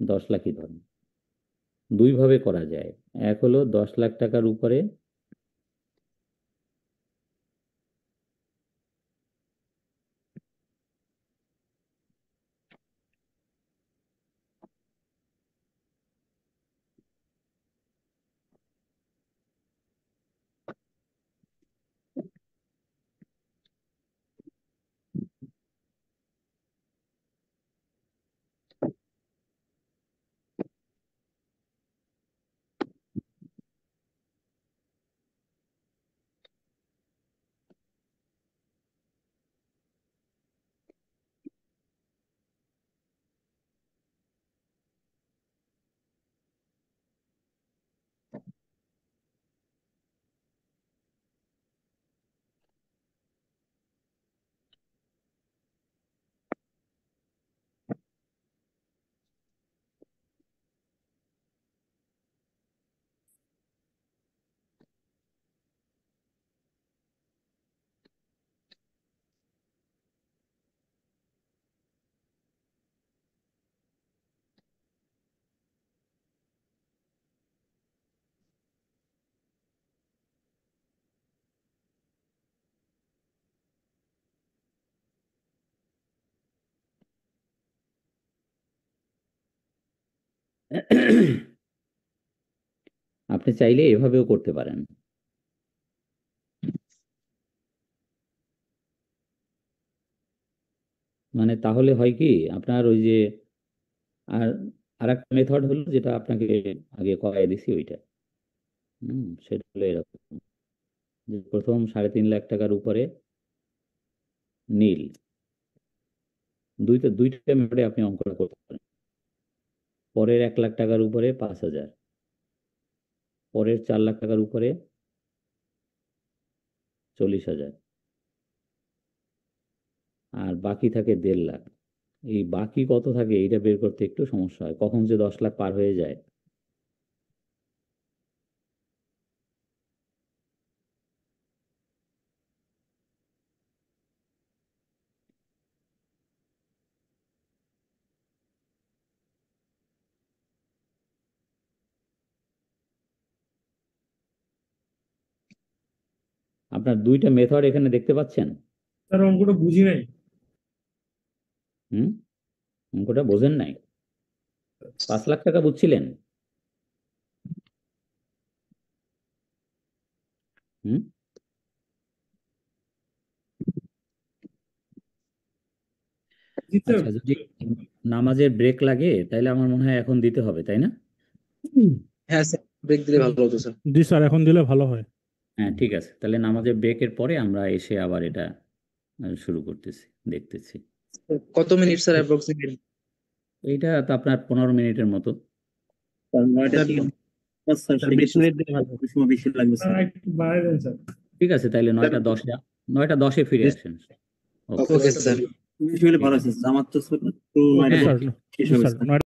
10 লাখই ধরেন। দুইভাবে করা যায়। এক হলো 10 লাখ টাকার উপরে আপনি চাইলে এভাবেও করতে পারেন। মানে তাহলে হয় কি আপনার ওই যে আর আরেকটা মেথড হলো যেটা আপনাকে আগে করাই দিছি ওইটা। সেটা হলো এরকম যে প্রথম 3.5 লাখ টাকার উপরে নীল, দুইটা মেথডে আপনি অঙ্কটা করতে পারেন। পরের 1 লাখ টাকার উপরে 5,000, পরের 4 লাখ টাকার উপরে 40,000, আর বাকি থাকে 1.5 লাখ। এই বাকি কত থাকে এইটা বের করতে একটু সমস্যা হয়, কখন যে 10 লাখ পার হয়ে যায়। আপনার দুইটা মেথড এখানে দেখতে পাচ্ছেন। স্যার অঙ্কটা বুঝি নাই। অঙ্কটা বোঝেন নাই? 5 লাখ টাকা বুঝছিলেন? আচ্ছা, যদি নামাজের ব্রেক লাগে তাহলে আমার মনে হয় এখন দিতে হবে, তাই না? হ্যাঁ স্যার, ব্রেক দিলে ভালো হতো স্যার। জি স্যার, এখন দিলে ভালো হয়। হ্যাঁ ঠিক আছে, তাহলে নামাজের ব্রেকের পরে আমরা এসে আবার এটা শুরু করতেছি, দেখতেছি। কত মিনিট স্যার অ্যাপ্রক্সিমেটলি? এইটা তো আপনার 15 মিনিটের মতো। ঠিক আছে, তাইলে 9:10 ফিরে আসেন। ওকে স্যার, ভালো আছে আমার তো